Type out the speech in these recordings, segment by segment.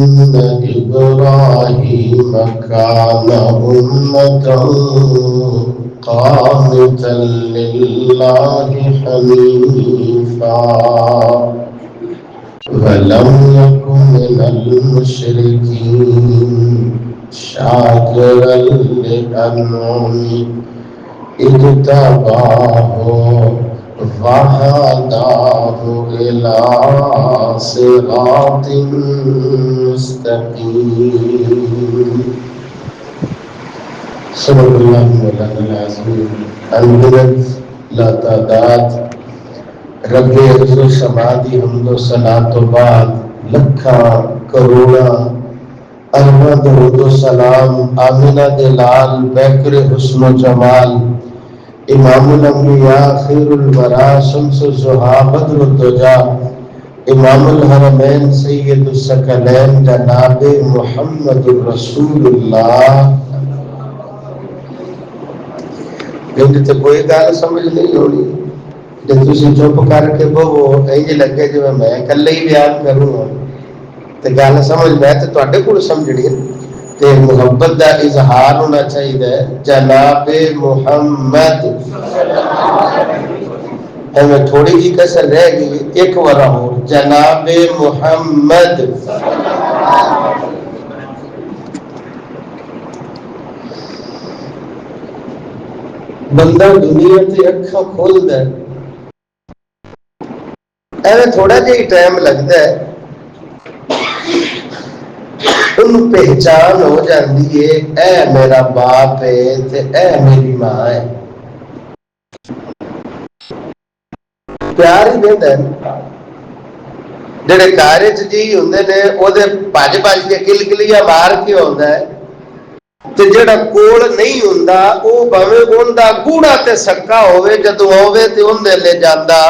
إن إبراهيم كان أمة قانتا لله حنيفا ولم يكن من المشركين شاكرا لأنعمه اجتباه وهداه إلى صراط مستقيم. صدق اللہ مولانا العظیم. انگنت لا تعداد رب عز و شما دی حمد و ثنا تو بعد لکھاں کروڑاں ارباں درود و سلام آمنہ دلال بیکر حسن و جمال امام الانبیاء خیر الورا شمس الضحا بدر الدجا امام الحرمین سید الثقلین جناب محمد رسول اللہ. لیکن تے کوئی گل سمجھ نہیں ہونی جے تسی چپ کر کے بہو انج لگے جویں میں کلے ہی بیان کروں تے گل سمجھ میں تے تواڈے کول سمجھنی تے محبت دا اظہار ہونا چاہیے. جناب محمد میں تھوڑی جی کسر رہ گئی ایک بار ہو جناب محمد. بندہ دنیا تے اکھاں کھولدا ہے ایویں تھوڑا جہا ٹائم لگتا ہے انہوں پہچان ہو جاندی ہے اے میرا باپ ہے تے اے میری ماں ہے. پیار ہی دیندا ہے. جڑے کارج جی ہوندے نے او دے بھج بھج کے کل کلیاں مار کے ہوندا ہے تے جڑا کول نہیں ہوندا او بھاویں اوندا گوڑا تے سکا ہوے جدوں ہوے تے اون دے لے جاندا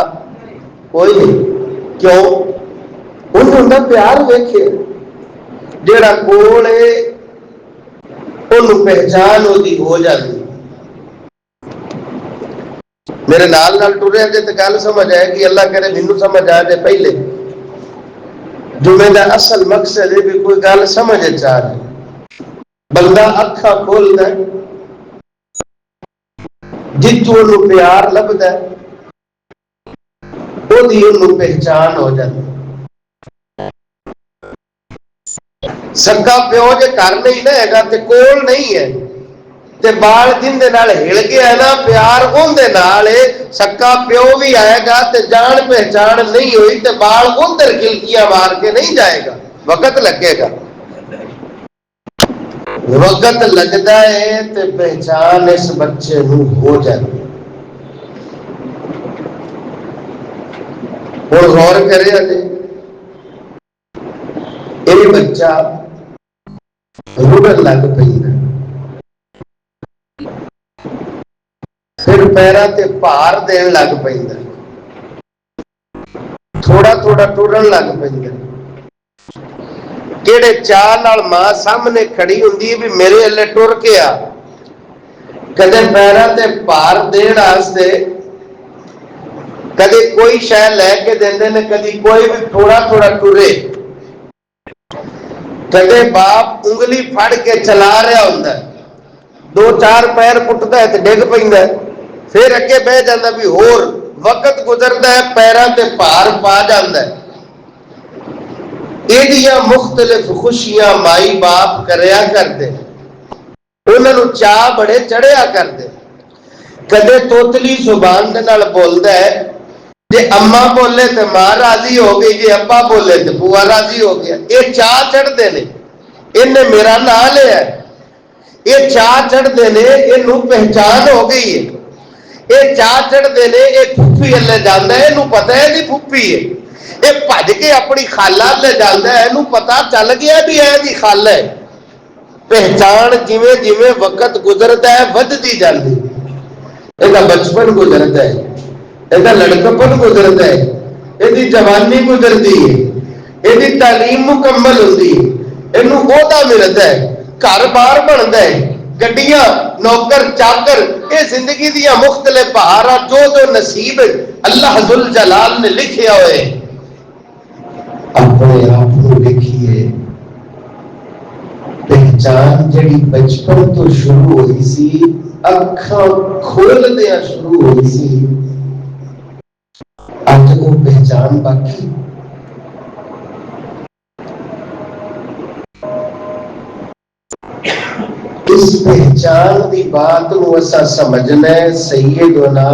کوئی نہیں. کیوں؟ انہوں دا پیار ویکھے. جڑا کول ہے انہوں پہچان ہوتی ہو جاتی. میرے نال نال ٹرے جے تے گل سمجھ آئے گی. اللہ کرے مینوں سمجھ آ جائے پہلے جمعے دا اصل مقصد ہے بھی کوئی گل سمجھ آ رہی. بندہ اکھاں کھولدا ہے جتوں انہوں پیار لبدا ہے وہ دی انہوں پہچان ہو جاتی. سکا پیو جے گھر نہیں نہ ہے تے کول نہیں ہے تے بال جن دے نال ہل گیا ہے نا پیار اون دے نال ہے. سکا پیو بھی آئے گا تے جان پہچان نہیں ہوئی تے بال اندر کلکیاں مار کے نہیں جائے گا. وقت لگے گا. وقت لگتا ہے تے پہچان اس بچے نو ہو جاتی. اور غور کرے اجے یہ بچہ رڑن لگ پہ پھر پیراں تے بھار دین لگ پہ تھوڑا تھوڑا ٹرن لگ پہ کہڑے چاہ نال ماں سامنے کھڑی ہوندی ہے بھی میرے ہلے ٹر کے آ. کدے پیراں تے بھار دین واسطے کدی کوئی شے لے کے دیندے نے کدی کوئی بھی تھوڑا تھوڑا ٹرے. کدے باپ انگلی پھڑ کے چلا رہا ہوتا ہے دو چار پیر پٹتا ہے تو ڈگ پیندا ہے پھر اگے بہ جاتا بھی ہور وقت گزرتا ہے پیراں تے بھار پا جاتا ہے. ایڈیاں مختلف خوشیاں مائی باپ کریا کرتے انہوں نے چاہ بڑے چڑھیا کرتے. کدے توتلی زبان دے نال بولدا ہے جے اما بولے تو ماں راضی ہو گئی جے ابا بولے تو بوا راضی ہو گیا. یہ چاہ چڑھتے ہیں انہیں میرا نام لیا یہ چاہ چڑھتے ہیں یہ پہچان ہو گئی ہے. یہ چاہ چڑھتے ہیں یہ پھوپھی لے جانا ہے یہ پتا ہے یہ پھوپھی ہے. یہ بھج کے اپنی خالہ لے جانا ہے یہ پتا چل گیا بھی یہ خالہ ہے. پہچان جویں جویں وقت گزرتا ہے ودتی جاتی. یہ بچپن گزرتا ہے یہ لڑکپن گزرتا ہے یہ جوانی گزرتی ہے یہ تعلیم مکمل ہوتی ہے یہ عہدہ ملتا ہے گھر بار بنتا ہے گڈیاں نوکر چاکر یہ زندگی دیا مختلف بہارا جو نصیب اللہ ذل جلال نے لکھیا ہوئے. اپنے آپ کو لکھیے پہچان جڑی بچپن تو شروع ہوئی سی، اکھاں کھول دیا شروع ہوئی سی، اج وہ پہچان باقی۔ اس پہچان دی بات کو اسا سمجھنا ہے سیدنا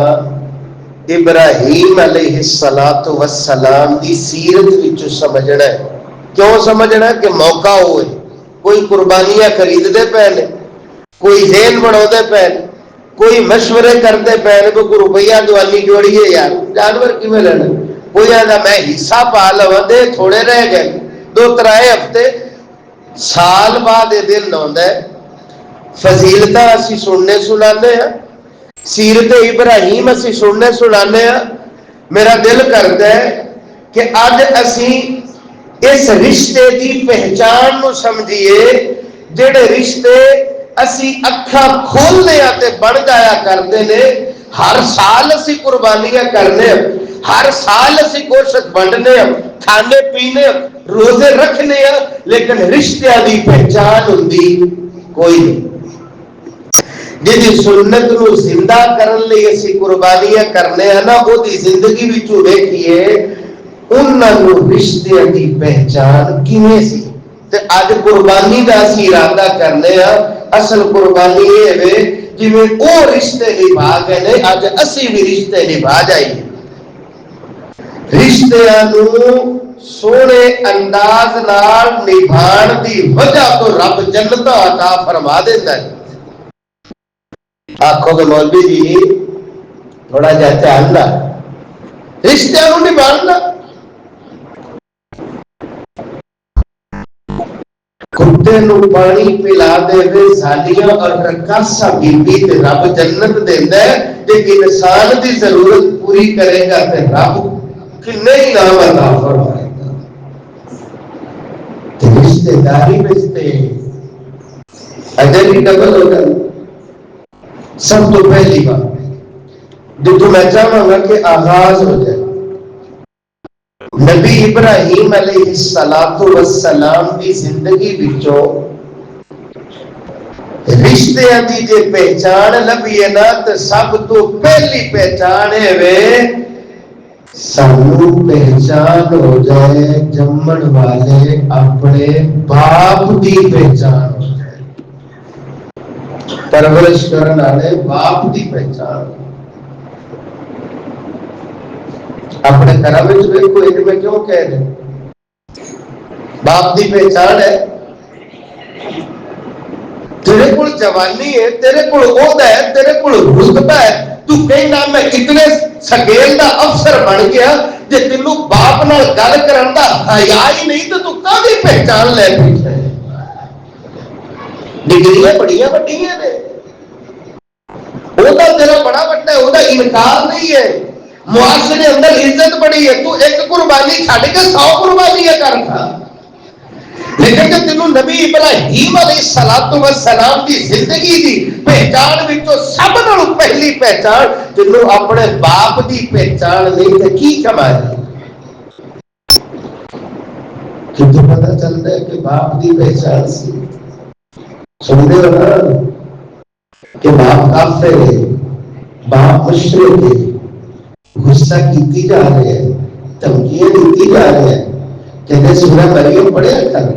ابراہیم علیہ السلام دی سیرت وچوں سمجھنا ہے۔ کیوں سمجھنا ہے؟ کہ موقع ہوئے، کوئی قربانیاں خریدتے پے نے، کوئی ذہن بڑھاتے پے نے، کوئی مشورے کرتے پے نے، کوئی روپیہ دوانی جوڑیے یار جانور کیویں لینا، کوئی آندا میں حصہ پا لواں دے تھوڑے رہ گئے، 2-3 ہفتے سال بعد یہ دن آندا ہے۔ فضیلتاں اسی سننے سنانے ہیں، سیرت ابراہیم اسی سننے سنانے ہیں۔ میرا دل کرتا ہے کہ اج اسی اس رشتے دی پہچان نو سمجھیے، جڑے رشتے اسی اکھاں کھولنے تے بڑھ جایا کرتے نے۔ ہر سال اسی قربانیاں کرنے، ہر سال اسی گوشت بنڈنے، کھانے پینے، روزے رکھنے، لیکن رشتہ دی پہچان ہوندی کوئی نہیں۔ جی سنت نو زندہ کرن لئی اسی قربانیاں کرنے ہیں نا، وہ دی زندگی وچوں ویکھیے انہاں نو رشتے دی پہچان کیویں سی۔ تے اج قربانی دا اسی ارادہ کرنے ہیں، اصل قربانی یہ ہے جویں او رشتے نبھا گئے نے، اج اسی بھی رشتے نبھا جائیے۔ رشتیاں نو سونے انداز نال نبھان دی وجہ تو رب جنت عطا فرما دیندا ہے۔ آکھو گے مولوی جی تھوڑا جا چاہتا رشتہ نو نہیں باننا، کتے نو پانی پلا دے وے سالیاں اور رکاسا بی بی تے رب جنت دیندا ہے، لیکن انسان دی ضرورت پوری کرے گا تے رب کنے انعام عطا فرمائے گا۔ تے رشتے داری بچتے اجر بھی ڈبل ہوگا۔ سب تو پہلی بات جو میں چاہوں گا کہ آغاز ہو جائے، نبی ابراہیم علیہ السلام کی زندگی بچوں رشتیاں دی جے پہچان لبھی ہے نا، تو سب تو پہلی پہچان ہے وے سانو پہچان ہو جائے جمن والے اپنے باپ دی پہچان ہو جائے، پرورش کرن والے باپ دی پہچان۔ اپنے گھر میں دیکھو ایک میں کیوں کہہ رہے باپ دی پہچان ہے، تیرے کول جوانی ہے، تیرے کول عہدہ ہے، تیرے کول رتبہ ہے، تو کہنا میں اتنے سکیل دا افسر بن گیا، جے تینوں باپ نال گل کرن دا حیا ہی نہیں تو کدی پہچان لے بیٹھے۔ ڈگریاں بڑیاں وڈیاں نے، عہدہ تیرا بڑا وڈا ہے، عہدہ انکار نہیں ہے، معاشرے اندر عزت بڑی ہے، تو ایک قربانی چھڈ کے 100 قربانیاں کر تھا، لیکن کہ تینوں نبی ابراہیم علیہ السلام کی زندگی دی پہچان وچوں سب نال پہلی پہچان تینوں اپنے باپ دی پہچان نہیں تے کی کمائی؟ کتنے پتہ چلتا ہے کہ باپ دی پہچان سی؟ سنتے ہو نا کہ باپ کافر ہے، باپ مشرک ہے، غصہ کیتی جا رہے ہیں، دھمکیاں دیتی جا رہے ہیں، کہتے سورہ مریم پڑھیا کر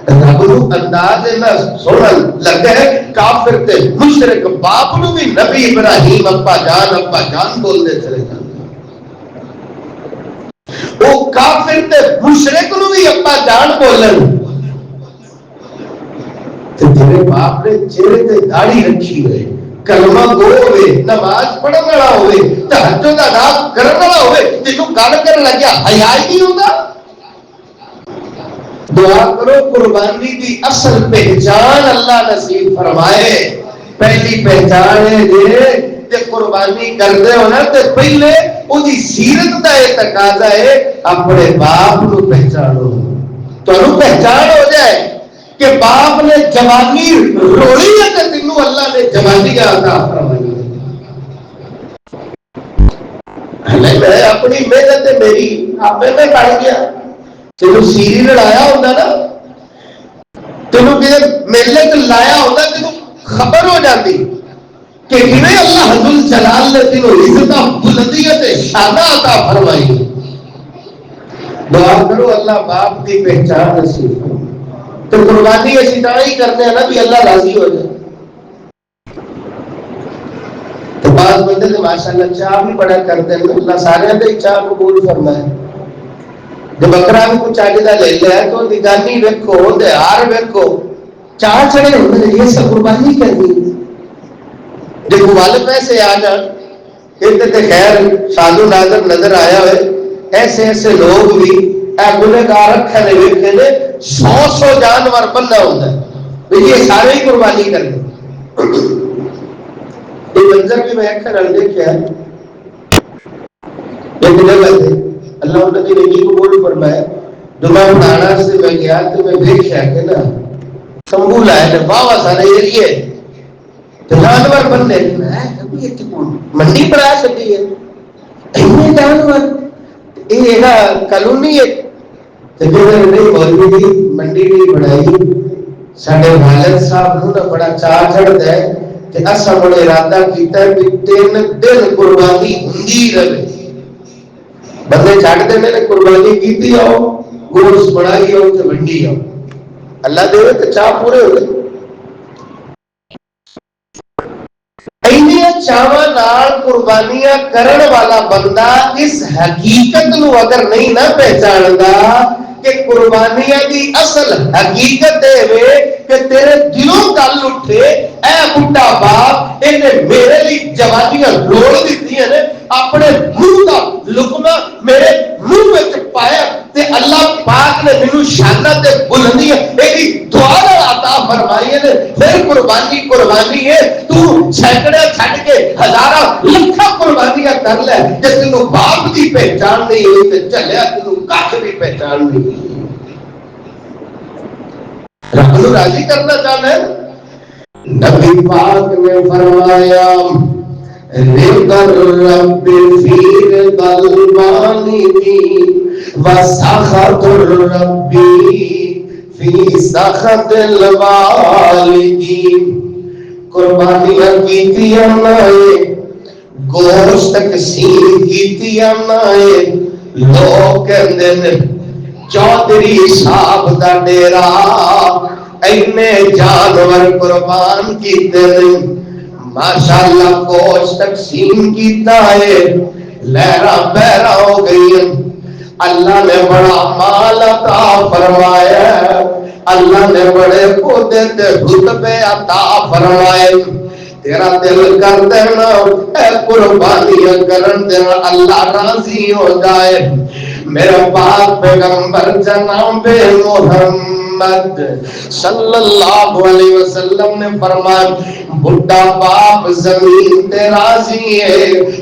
رب نو انداز نہ سونا لگا ہے، کافر تے مشرک باپ نو بھی نبی ابراہیم ابا جان بول دے چلے جاتے، وہ کافر تے مشرک نو بھی ابا جان بولن، تیرے باپ نے چہرے تے داڑھی رکھی ہوئے، کلمہ گو ہوئے، نماز پڑھن والا ہوئے، تہجد ادا کرن والا ہوئے، جنوں گل کرن لگیا حیا ہی نہیں ہوندا۔ دعا کرو قربانی دی اصل پہچان اللہ نصیب فرمائے۔ پہلی پہچان ہے جے قربانی کرتے ہو نا تے پہلے او دی سیرت دا یہ تقاضا ہے اپنے باپ نو پہچانو، تو پہچان ہو جائے کہ باپ نے جوانی روڑی ہے کہ تینوں اللہ نے جوانی عطا فرمائی ہے۔ میں اپنی محنت میری آپ میں پڑھ گیا، تینوں سیری لڑایا ہوتا نا، تینوں کسی میلے تے لایا ہوتا تینوں خبر ہو جاتی کہ کیویں اللہ ذل جلال نے تینوں عزت بلندیت شانہ عطا فرمائی. دعا کرو اللہ باپ کی پہچان نصیب تو قربانی اسی طرح ہی کرتے ہیں نا بھی اللہ راضی ہو جائے. تو بعض بندے تو ماشاءاللہ چاہ بھی بڑا کرتے ہیں اللہ سارے دے چاہ قبول فرمائے. جب بکرا بھی کچھ آگے دا لے لیا ہے تو نگانی ویکھو دہار ویکھو چاہ چڑے ہوتے ہیں یہ سب قربانی کرنی. جب والد پیسے آ جان ایک تے خیر سادو ناظر نظر آیا ہوئے ایسے ایسے لوگ بھی گنہگار رکھے نے ویکھے نے 100 جانور بننا ہوتا ہے یہ سارے ہی قربانی کرنے. یہ منظر بھی میں اکھر ہل دیکھا ہے ایک جگہ تھے اللہ انہوں نے نیکی کو بول فرمایا جو میں پڑھانا سے میں گیا تو میں دیکھا کہ نا تمبو لائے نے باوا سارے ایریے تو جانور بننے منڈی پر آ سکتی ہے اینے جانور یہ نا کالونی ہے تو جو نہیں مولوی منڈی نہیں بنائی ساڈے والد صاحب نوں بڑا چاہ چڑھدا ہے کہ اساں بڑے ارادہ کیتا ہے کہ 3 دن قربانی ہوندی رہے. بندے چھڈ دے نے قربانی کیتی آؤ گوشت بنائی آؤ تے منڈی آؤ اللہ دے تے چاہ پورے ہو گئے. چاواں نال قربانیاں کرن والا بندہ اس حقیقت نو اگر نہیں نہ پہچاندا کہ قربانیاں دی اصل حقیقت ہے کہ تیرے دلوں گل اٹھے اے بڈھا باپ اینے میرے لیے جوانیاں لوڑ دتیاں نے اپنے منہ دا لقمہ میرے منہ وچ پایا تے اللہ پاک نے مینوں شانت تے بلندیاں ایدی دعا نال عطا فرمائی نے پھر قربانی ہے تو سینکڑے چھڈ کے ہزاراں لکھاں قربانیاں کر لے جس تینوں باپ دی پہچان نہیں ہوئی تے چلیا تینوں کھ بھی پہچان نہیں ہوئی. رب نو راضی کرنا چاہنا ہے. نبی پاک نے فرمایا رضا الرب فی رضا الوالدین وسخط الرب فی سخط الوالدین. قربانیاں کیتیاں نائے گوشت تقسیم کیتیاں نائے لوگ کہندے نے چودھری صاحب دا ڈیرا اینے جانور قربان کیتے نے ماشاءاللہ گوشت تقسیم کیتا ہے لہرا بہرا ہو گئی. اللہ نے بڑا مال عطا فرمایا اللہ نے بڑے عہدے تے رتبے عطا فرمائے. تیرا دل کر دینا اے قربانیاں کرن دینا اللہ راضی ہو جائے. میرے پاک پیغمبر جناب محمد صلی اللہ علیہ وسلم نے فرمایا بڈھا باپ زمین تے راضی ہے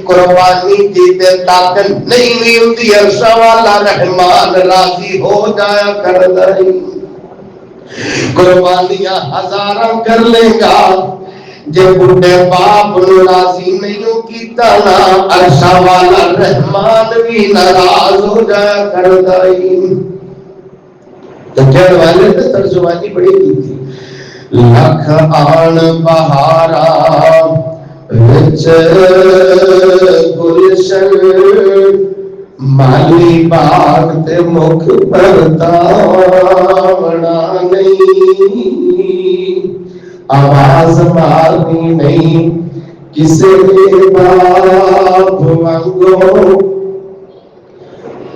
قربانی کی تے طاقت نہیں ہوئی ہوتی عرش والا رحمان راضی ہو جایا کردا ہے. قربانیاں ہزاراں کر لے گا جے بڈھے باپ نو راضی نہیں کیتا نا عرش والا رحمان بھی ناراض ہو جایا کردا ہے. تو کہنے والے نے ترجمانی بڑی کی تھی لکھ آن بہارا وچ گلشن مالی باغ تے مکھ پرتاونا نہیں آواز مارنی نہیں کسے باپ وانگو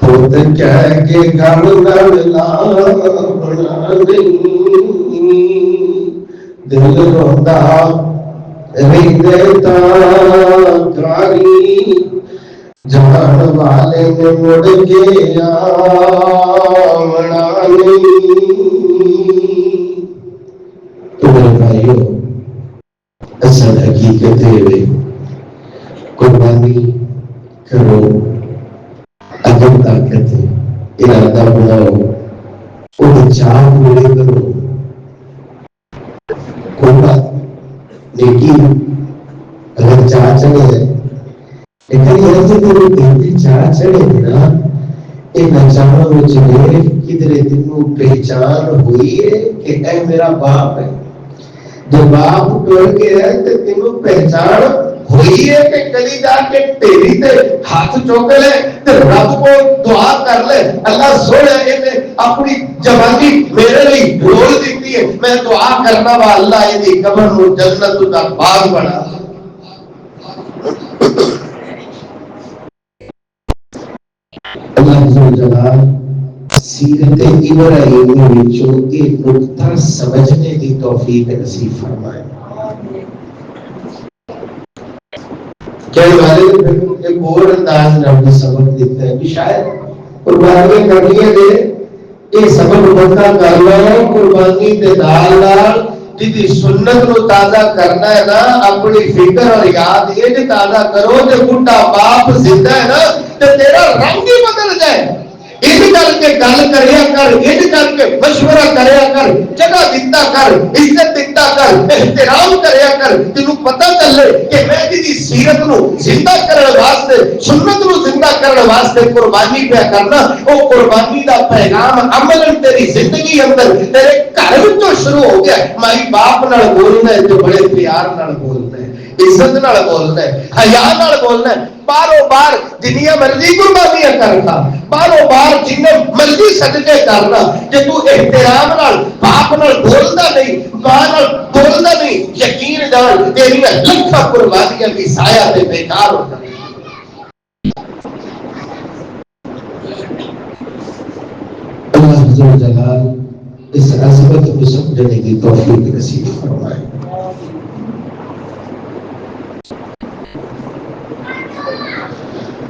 پت کہہ کے گھر لانا نہیں دل روندا رہندے تاکاری جان والے نے مڑ کے آونا نہیں. تو میرے بھائیو اصل حقیقت ہے قربانی کرو اگر طاقت ہے ارادہ بناؤ اور چاہ پورے کرو کوئی بات نیکی اگر چاہ چڑھے لیکن یہ جو تیرے چاہ چڑھے نا یہ چاہوں میں چلے کدھر تینوں پہچان ہوئی ہے کہ اے میرا باپ ہے جو باپ ٹر گیا تو تینوں پہچان ہوئی ہے کہ کلی جا کے ٹیری تے ہاتھ چوک لے تے رب کو دعا کر لے اللہ سونے نے اپنی جوانی میرے لیے ڈھول دیتی ہے میں دعا کرنا وا اللہ یہ قبر نو جنت دا باغ بنا اللہ جل جلال سیرت ابراہیمی وچوں ایک نقطہ سمجھنے کی توفیق نصیب فرمائے کہنے والے نے پھر ایک اور انداز میں اپنے سبق دیتا ہے کہ شاید قربانی کرنی ہے یہ سبق بندہ کر لو قربانی دے نال نال جی سنت نو تازہ کرنا ہے نا اپنی فکر اور یاد یہ جو تازہ کرو جو بڈھا باپ زندہ ہے نا تو تیرا رنگ ہی بدل جائے یہ کر کے گل کریا کر یہ کر کے مشورہ کریا کر جگہ دیتا کر عزت دیتا کر احترام کریا کر تینوں پتہ چلے کہ میں دی سیرت نو زندہ کرنے واسطے سنت نو زندہ کرنے واسطے قربانی پہ کرنا وہ قربانی دا پیغام عملاً تیری زندگی اندر تیرے گھر وچوں شروع ہو گیا مائی باپ نال بولنا ہے جو بڑے پیار نال بولنا ہے عزت نال بولنا ہے حیا نال بولنا ہے بارو بار جنیاں مرضی قربانیاں کرنا بارو بار جنہیں مرضی صدقے کرنا کہ تو احترام نال باپ نال بولدا نہیں ماں نال بولدا نہیں یقین جان تیریاں لکھاں قربانیاں بھی ضائع تے بیکار ہو جائیں اللہ جل جلال اس عظمت کو سمجھنے کی توفیق نصیب فرمائے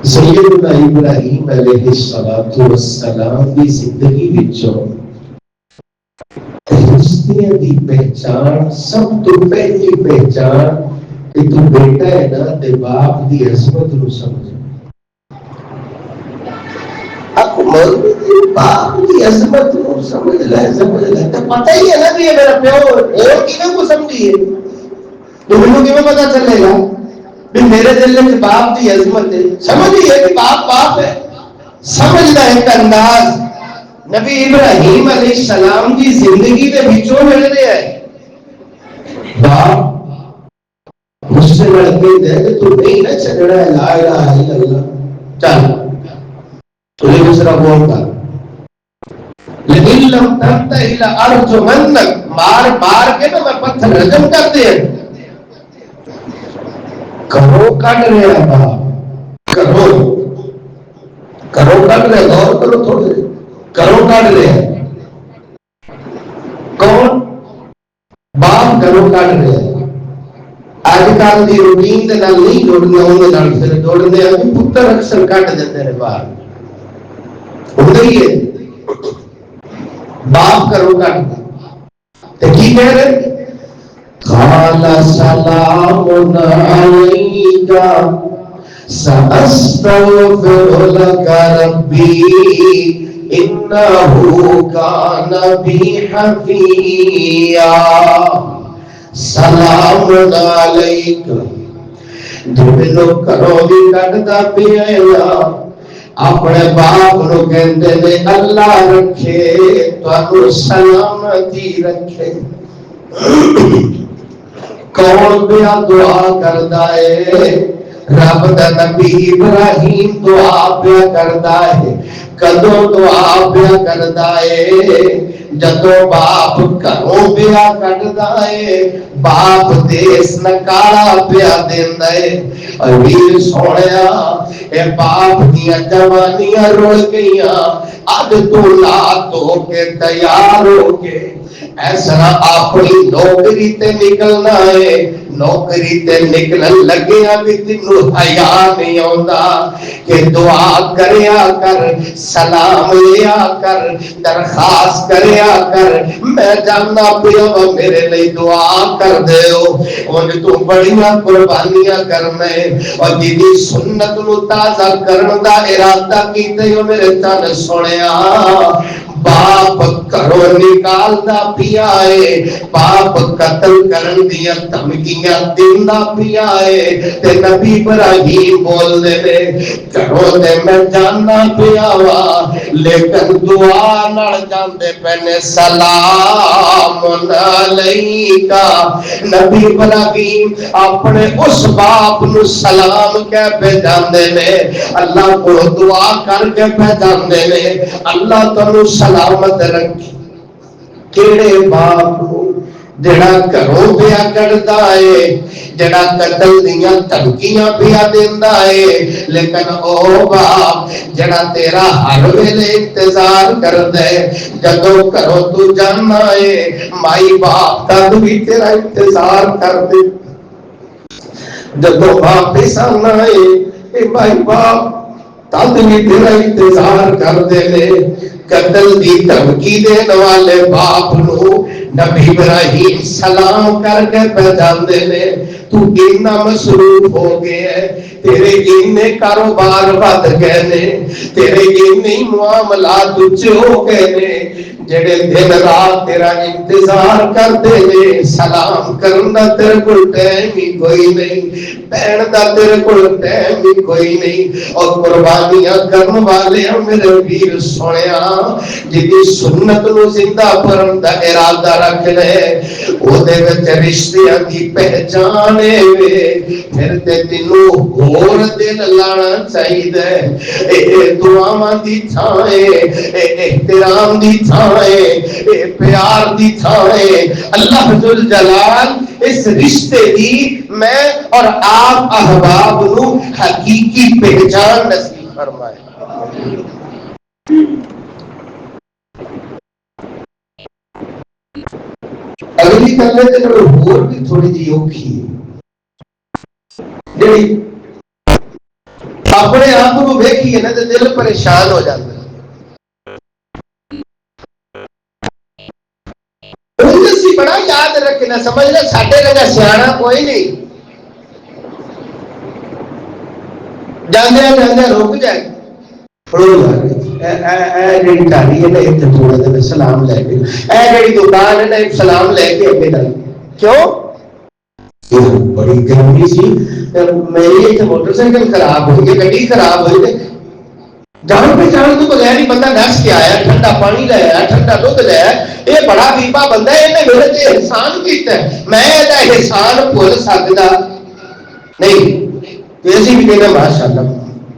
سیدنا ابراہیم علیہ السلام کی زندگی وچوں رشتے دی پہچان سب تو پہلی پہچان کہ تو بیٹا ہے نا تے باپ دی عظمت نو سمجھ باپ کی عظمت نو سمجھ لے تو پتہ ہی ہے نا کہ یہ میرا پیو اور کیوں کو سمجھیے تو مجھے کیوں پتا چلے گا بھی میرے دل میں باپ کی عظمت ہے سمجھیے کہ باپ باپ ہے سمجھنا ایک انداز نبی ابراہیم علیہ السلام کی زندگی کے بچوں مل رہے ہیں باپ مجھ سے لڑکے دے کہ تو نہیں نہ چڑھنا ہے لا الہ الا اللہ چل تجھے دوسرا بول کر لیکن لم تنتہی لارجمنک مار مار کے نا میں پتھر رجم کر دے کرو کٹ رہے ہیں باپ کرو کٹ رہے غور کرو تھوڑے کرو کٹ رہے ہیں کون باپ کرو کٹ رہے ہیں آج کل دی روٹین دے نال نہیں جوڑنا ہوندے نال پھر جوڑنے ابھی پتر اکثر کٹ دیندے نے باہر ہوندے ہی ہے باپ کرو کٹ تے کی کہہ رہے قال سلام علیک سأستغفر لك ربي إنه كان بي حفيا سلام علیک دلو کرو بھی کٹدا پیا اپنے باپ نو کہندے نے اللہ رکھے تانوں سلامتی رکھے کون پیا دعا کردا ہے رب دا نبی ابراہیم دعا پیا کردا ہے کدوں دعا پیا کردا ہے جدوں باپ گھروں پیا کڈدا ہے باپ دیس نکالا پیا دیندا ہے اور ویر سونیا اے باپ دیاں جوانیاں رول گئیاں اج تو لا تو کے تیار ہو کے ایسا اپنی نوکری تے نکلنا ہے نوکری تے نکلن لگے ابھی تینوں حیا نہیں آوندا کہ دعا کریا کر سلام لیا کر درخواست کریا کر میں جاننا پیا میرے لیے دعا کر دیو ان تو بڑیاں قربانیاں کرنا ہے اور جی سنت نو تازہ کرن دا ارادہ کیتے ہو میرے تن سنیا باپ کرو نکالدا پیا ہے، باپ قتل کرن دیاں دھمکیاں دیندا پیا ہے، تے نبی ابراہیم بول دے نے گھروں تے میں جانا پیا وا لیکن دعا نال جاندے پنے سلام علیکا۔ نبی ابراہیم اپنے اس باپ نو سلام کہہ پہ جاندے نے، اللہ کو دعا کر کے پہ جاندے نے اللہ تنو سلامت رکھی۔ کیڑے باپ نو جڑا گھروں پیا کردا ہے، جڑا قتل دیاں دھمکیاں پیا دیندا ہے، لیکن او باپ جڑا تیرا ہر ویلے انتظار کردا ہے جدوں گھروں تو جانا ہے، مائی باپ تد بھی تیرا انتظار کردے، جدوں واپس آنا ہے اے مائی باپ تد بھی تیرا انتظار کردے نے۔ قتل دی دھمکی دین والے باپ نو نبی ابراہیم سلام کر کے پہچاندے نے، تو اتنا مصروف ہو گیا ہے، تیرے اتنے کاروبار بد گئے نے، تیرے اتنے معاملات اچھے ہو گئے نے، جڑے دن رات تیرا انتظار کرتے نے، سلام کرنا تیرے کو ٹائم ہی کوئی نہیں، بہن دا تیرے کو ٹائم ہی کوئی نہیں، اور قربانیاں کرنے والے میرے ویر سنیا جدی سنت نو زندہ کرن دا ارادہ رکھ لے او دے وچ رشتیاں دی پہچان ہے، پھر تے تینوں ہور دل لانا چاہیے، اے دعاواں دی تھاں ہے، اے احترام دی تھاں ہے، اے پیار دی تھاں ہے۔ اللہ ذل جلال اس رشتے دی میں اور آپ احباب نو حقیقی پہچان نصیب فرمائے۔ اگلی گل تے ہور بھی تھوڑی جی اوکھی ہے، جڑی اپنے آپ کو ویکھیے نا تے دل پریشان ہو جاتا ہے۔ اسی بڑا یاد رکھنا، سمجھ لے ساڈے لگا سیاںا کوئی نہیں، جاندے جاندے رک جائے سلام لے کے جی دکان ہے نا سلام لے کے اگے جائے، کیوں بڑی گرمی سی، میری موٹر سائیکل خراب ہوئی ہے، گڈی خراب ہوئی ہے، جان پہچان تو بغیر ہی بندہ نس کے آیا، ٹھنڈا پانی لے آیا، ٹھنڈا دودھ لے آیا، یہ بڑا بیبا بندہ ہے، انہیں میرے تے احسان کیتا ہے، میں یہ احسان بھول سکتا نہیں، تو اسی بھی کہنا ماشاءاللہ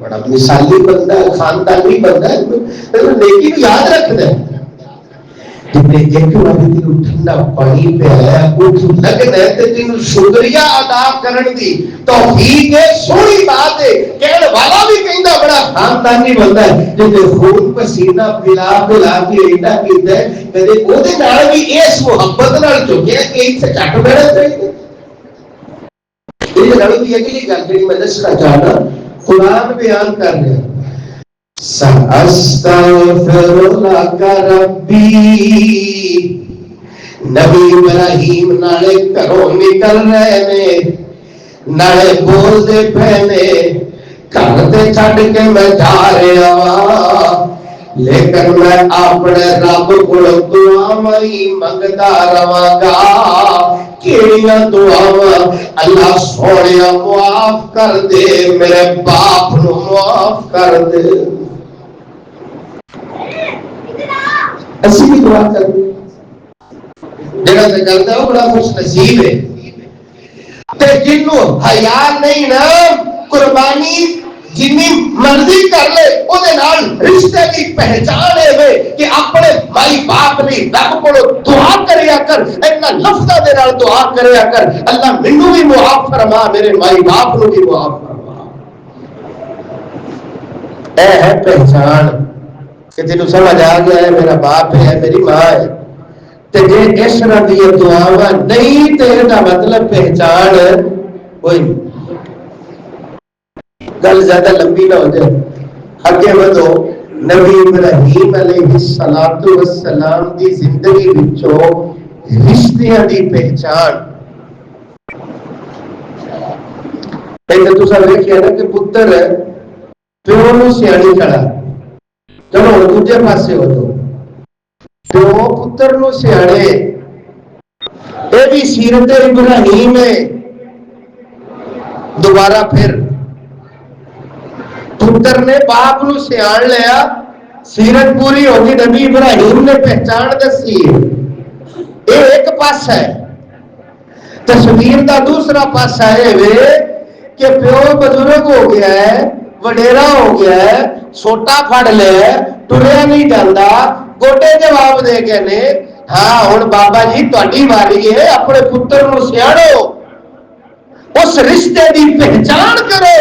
بڑا مثالی بندہ ہے، خاندانی بندہ ہے، نیکی کو یاد رکھنا ہے۔ جب نے ایک بار تینوں ٹھنڈا پانی پہ آیا اٹھ لگنا ہے تے تینوں شکریہ ادا کرن دی توفیق ہے، سوئی بات ہے، کہنے والا بھی کہندا بڑا خاندانی بندہ ہے، جب خون پسینہ پلا پلا کے ایڈا کیتا ہے، کدے او دے نال بھی اس محبت نال جھکیا کہ اتنے چٹ بیٹھنا چاہیے۔ یہ لڑوں کی اگلی گل جڑی میں دسنا چاہنا، قرآن بیان کر رہے ہیں سَأَسْتَغْفِرُ لَكَ رَبِّي، نبی ابراہیم نالے گھروں نکل رہے نے، نالے بول دے پہنے گھر تے چھڈ کے میں جا رہا وا، لیکن میں اپنے رب کو دعاواں ہی منگدا رہاں گا۔ کیڑیاں دعاواں؟ اللہ سونیا معاف کر دے، میرے باپ نو معاف کر دے۔ اسی بھی دعا کرتے جڑا تے کرتا ہے وہ بڑا خوش نصیب ہے، تے جنوں حیا نہیں نا قربانی جنی مرضی کر لے او دے نال رشتے کی پہچان ہے کہ اپنے مائی باپ نے رب کو دعا کریا کر، اینا لفظاں دے نال دعا کریا کر، اللہ مینوں بھی معاف فرما، میرے مائی باپ نو بھی معاف فرما۔ اے ہے پہچان کہ تینوں سمجھ آ گیا ہے میرا باپ ہے، میری ماں ہے، تے جے اس طرح دی دعاواں نہیں تے دا مطلب پہچان کوئی نہیں۔ گل زیادہ لمبی نہ ہو جائے، اگے بدو۔ نبی ابراہیم علیہ السلام دی زندگی وچوں رشتیاں دی پہچان پہلے تساں ویکھیا نا کہ پتر پیو نو سیاڑی کھڑا، چلو دوجے پاسے ہو تو پیو پتر نو سیاڑے، یہ بھی سیرت ابراہیم ہے۔ دوبارہ پھر پتر نے باپ نو سیاڑ لیا، سیرت پوری ہوگی، نبی ابراہیم نے پہچان دسی۔ یہ ایک پاسا ہے۔ تصویر دا دوسرا پاسا ہے کہ پیو بزرگ ہو گیا ہے، وڈیرا ہو گیا ہے، سوٹا پھڑ لیا، ٹریا نہیں جاتا، گوڈے جواب دے گئے نے، ہاں ہن بابا جی تہاڈی واری ہے، اپنے پتر نو سیاڑو، اس رشتے دی پہچان کرو۔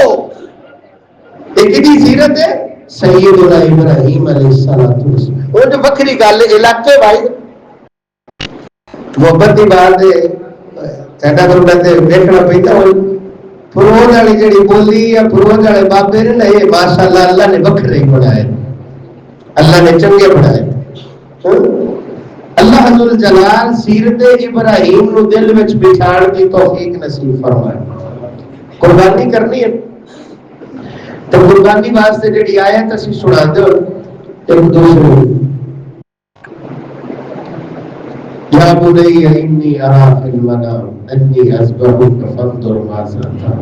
ایک دی سیرت ہے سیدنا ابراہیم علیہ السلام۔ وہ جو بکری گل علاقے بھائی محبت کی بات ہے، ساڈا تو کہتے دیکھنا پہنتا ہوئی فروغ والی جڑی بولی یا فروغ والے بابے نے نا، یہ ماشاءاللہ اللہ نے بکھرے ہی بنائے، اللہ نے چنگے بنائے۔ اللہ ذل جلال سیرت ابراہیم نو دل وچ بٹھان کی توفیق نصیب فرمائے۔ قربانی کرنی ہے تو قربانی واسطے جڑی آیت اسی سنا دے ایک دوسرے، یا بنی انی ارا فی المنام انی اذبحک فانظر ماذا ترى۔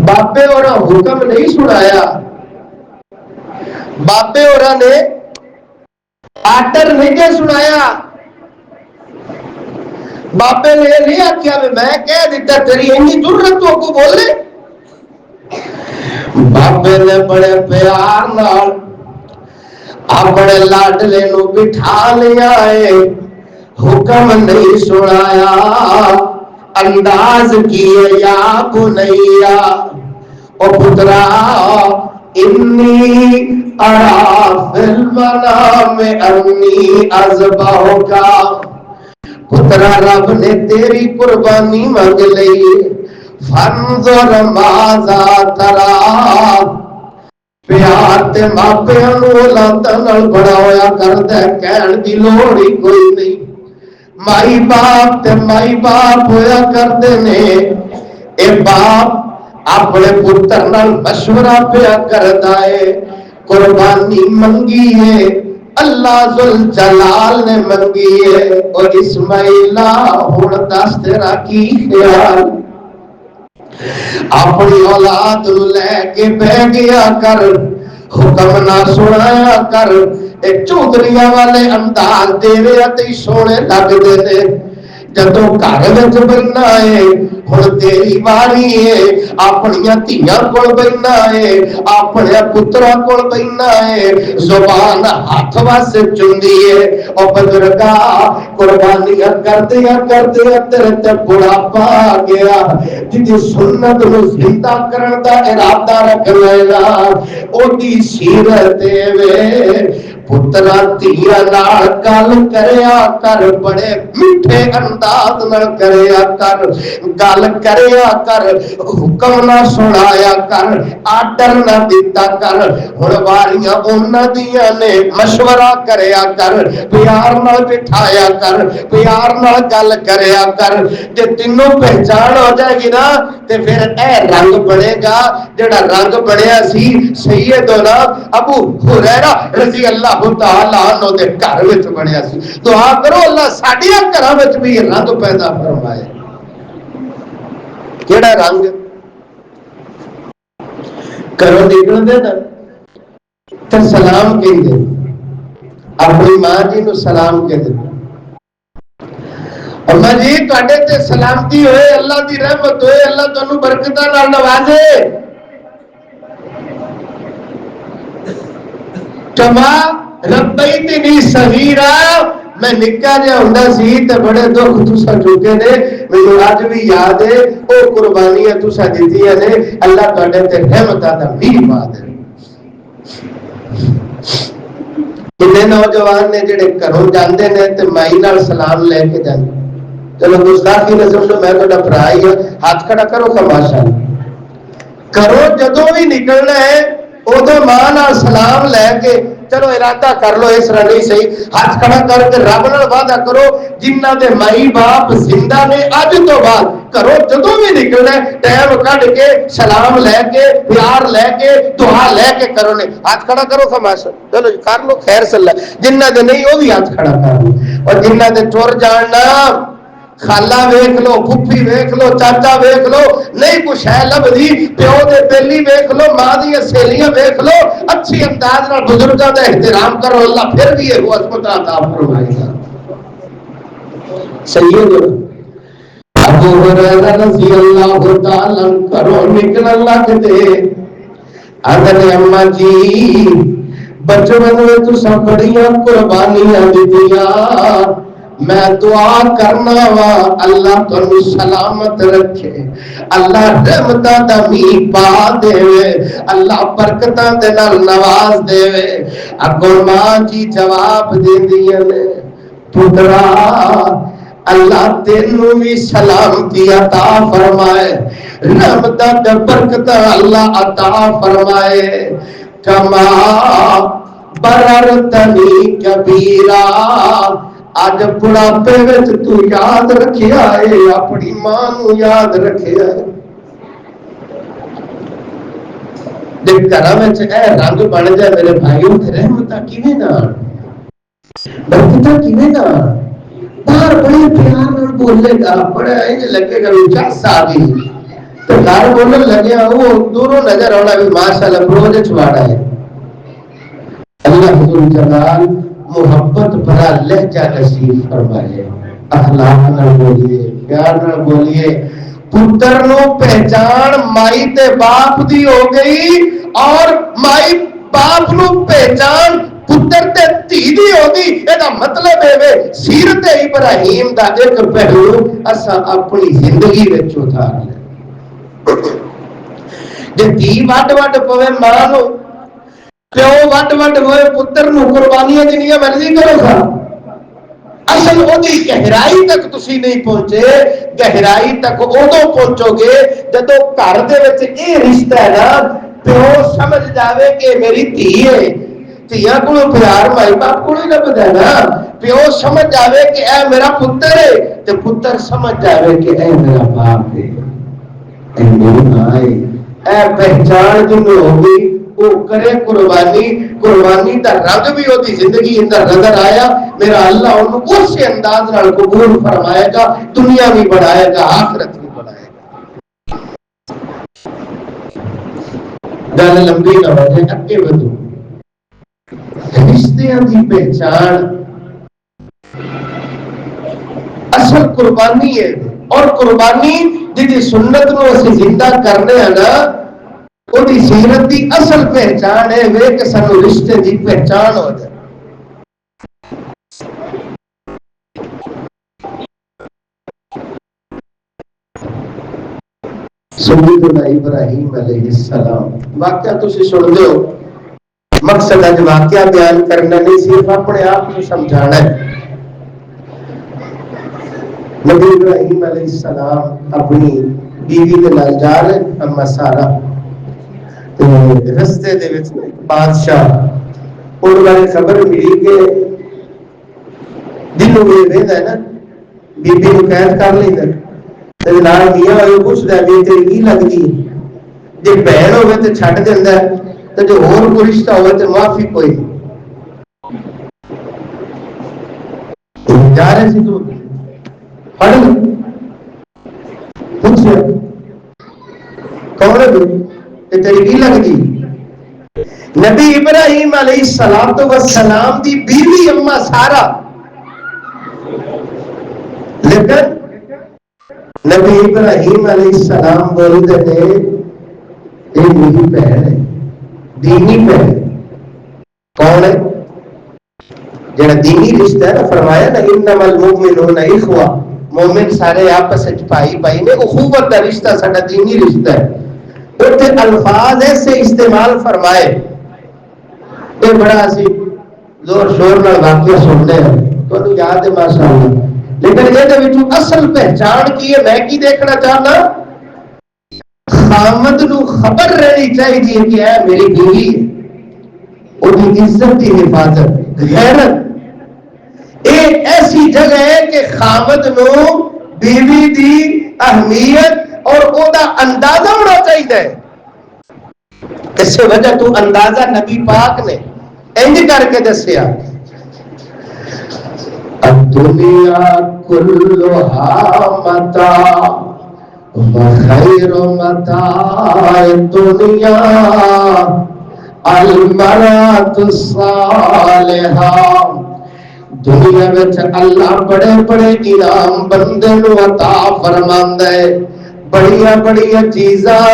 بابے اور حکم نہیں سنایا، بابے اور نے آرڈر نہیں سنایا، بابے نے یہ نہیں آخیا میں کہہ دیتا تیری اینی ضرورت تو کو بولے۔ بابے نے بڑے پیار نال اپنے لاڈلے نو بٹھا لیا ہے، حکم نہیں سنایا، انداز کیے یا بنیا او پترا انی ارا فی المنام انی اذبحک۔ پترا رب نے تیری قربانی مانگ لئی، فانظر ماذا ترى۔ پیار تے ماپیاں نو اولاداں نال بڑا ہویا کردا ہے، کہن دی لوڑ ہی کوئی نہیں۔ مائی باپ تے مائی باپ ہویا کردے نے، اے باپ اپنے پتر نال مشورہ پیا کردا ہے، قربانی منگی ہے، اللہ ذل جلال نے منگی ہے۔ اور اسماعیلا ہن دس تیرا کی خیال، اپنی اولاد لے کے بہ گیا کر، حکم نہ سنایا کر۔ ایک چودھریاں والے انداز دے تے سونے لگ دے نے، جدو گھر وچ بہنا ہے ہن تیری واری ہے، اپنی دھیاں کول بہنا ہے، اپنے پتراں کول بہنا ہے، زبان ہاتھ واسے چندی ہے۔ او بزرگا قربانیاں کردیاں کردیاں تیرے تے بڑھاپا آ گیا، جدی سنت نو زندہ کرن دا ارادہ رکھ لینا، او دی سیرت وے پترا دھیاں نال گل کریا کر، بڑے میٹھے انداز نال کریا کر، گل کریا کر، حکم نہ سنایا کر، آرڈر نہ دیتا کر۔ ہن واریاں انہاں دیاں نے، مشورہ کریا کر، پیار نال بٹھایا کر، پیار نال گل کریا کر۔ جے تینوں پہچان ہو جائے گی نا تے پھر اے رنگ بنے گا جڑا رنگ بنیا سی سیدنا ابو ہریرہ رضی اللہ تعالی عنہ دے گھر وچ بنیا سی۔ دعا کرو اللہ ساڈیاں گھراں وچ بھی یہ رنگ پیدا فرمائے۔ کیڑا رنگ؟ گھروں نکل دے نا تے سلام کہندے، اپنی ماں جی نو سلام کہندے، اما جی تواڈے تے سلامتی ہوئے، اللہ دی رحمت ہوئے، اللہ تانوں برکتاں نال نوازے۔ کما ربیتنی صغیرا، میں نکا جہا ہوندا سی تے بڑے دکھ تساں چکے نے، مینوں اج بھی یاد ہے او قربانیاں تساں دتیاں نے، اللہ تواڈے تے رحمتاں دا میہ پا دے۔ کنے نوجوان نے جڑے گھروں جاندے نے تے مائی نال سلام لے کے جاندے، چلو گستاخی نہ سمجھو، میں تہاڈا بھرا ہی ہاں، ہاتھ کھڑا کرو ماشاءاللہ۔ گھروں جدوں بھی نکلنا ہے ادو ماں نال سلام لے کے چلو ارادہ کر لو اس طرح نہیں صحیح، ہاتھ کھڑا کر کے رب نال وعدہ کرو جنہ دے مائی باپ زندہ نے اج تو بعد کرو جدوں بھی نکلنا ٹائم کڈ کے سلام لے کے پیار لے کے دعا لے کے کرو نے ہاتھ کھڑا کرو خماس چلو جی کر لو خیر صلی اللہ جنہ دے نہیں وہ بھی ہاتھ کھڑا کر لو اور جنہ دے ٹر جاننا خالہ ویکھ لو پھپھی ویکھ لو چاچا ویکھ لو نہیں کچھ ہے لبدی پیو دے بیلی ویکھ لو ماں دی سہیلیاں ویکھ لو اچھی انداز نال بزرگاں دا احترام کرو اللہ پھر بھی یہ عظمت عطا فرمائے گا سید ابو ہریرہ رضی اللہ تعالی کرو نکل لگ دے اگر اماں جی بچپن میں تساں بڑیاں قربانیاں دتیاں میں دعا کرنا وا اللہ تانوں سلامت رکھے اللہ رحمتاں دا میਂਹ پا دے اللہ برکتاں دے نال نواز دے اگوں ماں جی جواب دیندیاں نے پترا اللہ تینوں بھی سلامتی عطا فرمائے رحمتاں تے برکتاں اللہ عطا فرمائے کما بررتنی کبیرا آج بڑھاپے وچ تو یاد رکھیا ہے اپنی ماں نو یاد رکھیا ہے دیکھ گھراں وچ اے رنگ بن جائے میرے بھائیوں تے رحمتاں کیویں نہ برکتاں کیویں نہ باہر بڑے پیار نال بولے گا بڑا انج لگے گا جس آ گئی تے گھر بولن لگیا وہ دوروں نظر آنا بھی ماشاءاللہ بروج چھواڑا ہے اللہ حضور جلال محبت بھرا لہجہ نصیب فرمائے اخلاق نہ بولیے پیار نہ بولیے پتر نو پہچان مائی تے باپ دی ہو گئی اور مائی باپ نو پہچان پتر تے دھی دی ہو گئی یہ مطلب ہے سیرت ابراہیم دا ایک پہلو اسا اپنی زندگی وچ اتار لے جے دھی وڈ وڈ پوے ماں نو پیو وڈ وڈ ہوئے پتر نو قربانیاں جنیاں مرضی کرو سا اصل وہی گہرائی تک تسی نہیں پہنچے گہرائی تک ادو پہنچو گے جدو گھر دے وچ یہ رشتہ ہے نا پیو سمجھ جاوے کہ میری دھی ہے دھیاں کو پیار مائی باپ کو نہیں لبدا ہے نا پیو سمجھ جاوے کہ اے میرا پتر ہے تے پتر سمجھ جاوے کہ اے میرا باپ ہے اے میری ماں ہے اے پہچان جنوں ہوگی وہ کرے قربانی قربانی دا رنگ بھی ہوتی زندگی اندر نظر آیا میرا اللہ انہوں اس انداز نال قبول فرمائے گا دنیا بھی بڑھائے گا آخرت بھی بڑھائے گا گل لمبی نہ ہو جائے اگے بدو رشتیاں دی پہچان اصل قربانی ہے اور قربانی جی سنت نو اسی زندہ کرنے ہیں نا وہی سیرت دی اصل پہچان ہے وہ کہ سانو رشتے دی پہچان ہو جائے سیدنا ابراہیم علیہ السلام واقعہ تسی سن لو مقصد اج واقعہ بیان کرنا نہیں صرف اپنے آپ کو سمجھانا ہے نبی ابراہیم علیہ السلام اپنی بیوی کے نال جا رہے اما سارا رستے دے وچ بادشاہ ان بارے خبر ملی کہ جنوں یہ ویندا ہے نا بی بی نو قید کر لیندا تے نال میاں ہوئے پوچھدا ہے تیری کی لگدی جے بہن ہوے تے چھڈ دیندا ہے تے جو ہور کوئی رشتہ ہوے تے معافی کوئی جا رہے سی تو پڑھ پوچھیا کون ہے کہ تیری کی لگدی نبی ابراہیم علیہ السلام دی بیوی اما سارا لیکن نبی ابراہیم علیہ السلام بولتے تھے یہ میری بہن ہے دینی بہن کون ہے جڑا دینی رشتہ ہے نا فرمایا نا انما المؤمنون اخوہ مومن سارے آپس بھائی بھائی نے اخوت کا رشتہ ساڈا دینی رشتہ ہے اتنے الفاظ ایسے استعمال فرمائے یہ بڑا اسی زور شور نال واقعہ سنتے ہیں تو یاد ہے ماشاءاللہ لیکن یہ اصل پہچان کی ہے میں کی دیکھنا چاہنا خامد نو خبر رہنی چاہیے کہ اے میری بیوی ہے ان کی عزت کی حفاظت غیرت ایک ایسی جگہ ہے کہ خامد نو بیوی دی اہمیت اور او دا اندازہ ہونا چاہیے. اس وجہ تو اندازہ نبی پاک نے انج کر کے دسیا الدنیا کلها متاع وخیر متاع الدنیا المرأة الصالحہ. دنیا وچ اللہ بڑے بڑے انعام بندے نو عطا فرماندا ہے, بڑیاں بڑیاں چیزاں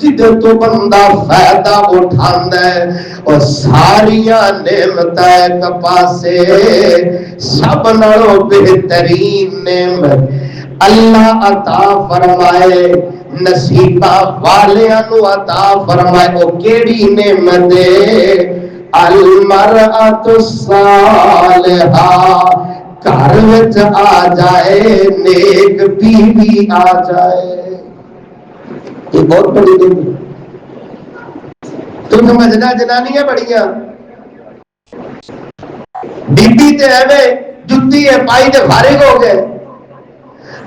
جدے تو بندہ فائدہ اٹھاندا ہے, اور ساریاں نعمتاں ایک پاسے سب نالوں بہترین نعمت اللہ عطا فرمائے نصیبہ والیاں نو عطا فرمائے. او کیڑی نعمت ہے؟ المرأة الصالحہ, گھر وچ آ جائے نیک بیوی آ جائے. یہ بہت بڑی دن تو سمجھنا جنانیاں بڑیاں بی بی تے ایویں جتی ہے پائی تے فارغ ہو گئے.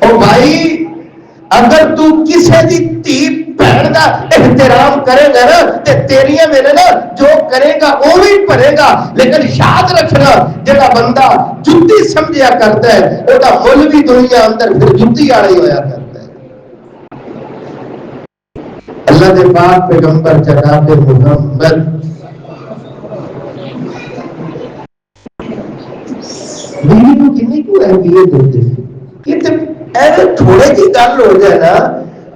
او بھائی اگر تو کسے دی تھی بہن دا احترام کرے گا نا تے تیریاں میرے نا جو کرے گا وہ بھی پڑے گا, لیکن یاد رکھنا جڑا بندہ جتی سمجھیا کرتا ہے وہ دا مل بھی دنیا اندر پھر جتی والا ہی ہویا کرتا ہے. اللہ دے پاک پیغمبر جناب محمد بیوی کو کتنی کو اہمیت دیتے ہیں کہ ایسے تھوڑے جی گل ہو جائے نا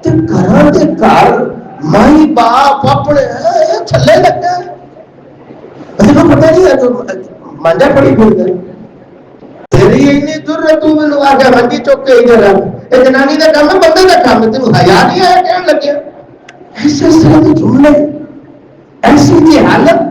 تو گھراں دے گھر مائی باپ اپنے تھلے لگا اسے کو پتہ نہیں ہے تو مانجا پڑی پھر گئے تیری اینی ضرورت تو میں لگا کے منجی چوک کے ادھر رکھ. اے جنانی دا کام ہے, بندے دا کام ہے, تینوں حیا نہیں آیا کہنے لگیا ایسے اس طرح کے جملے ایسی کی حالت.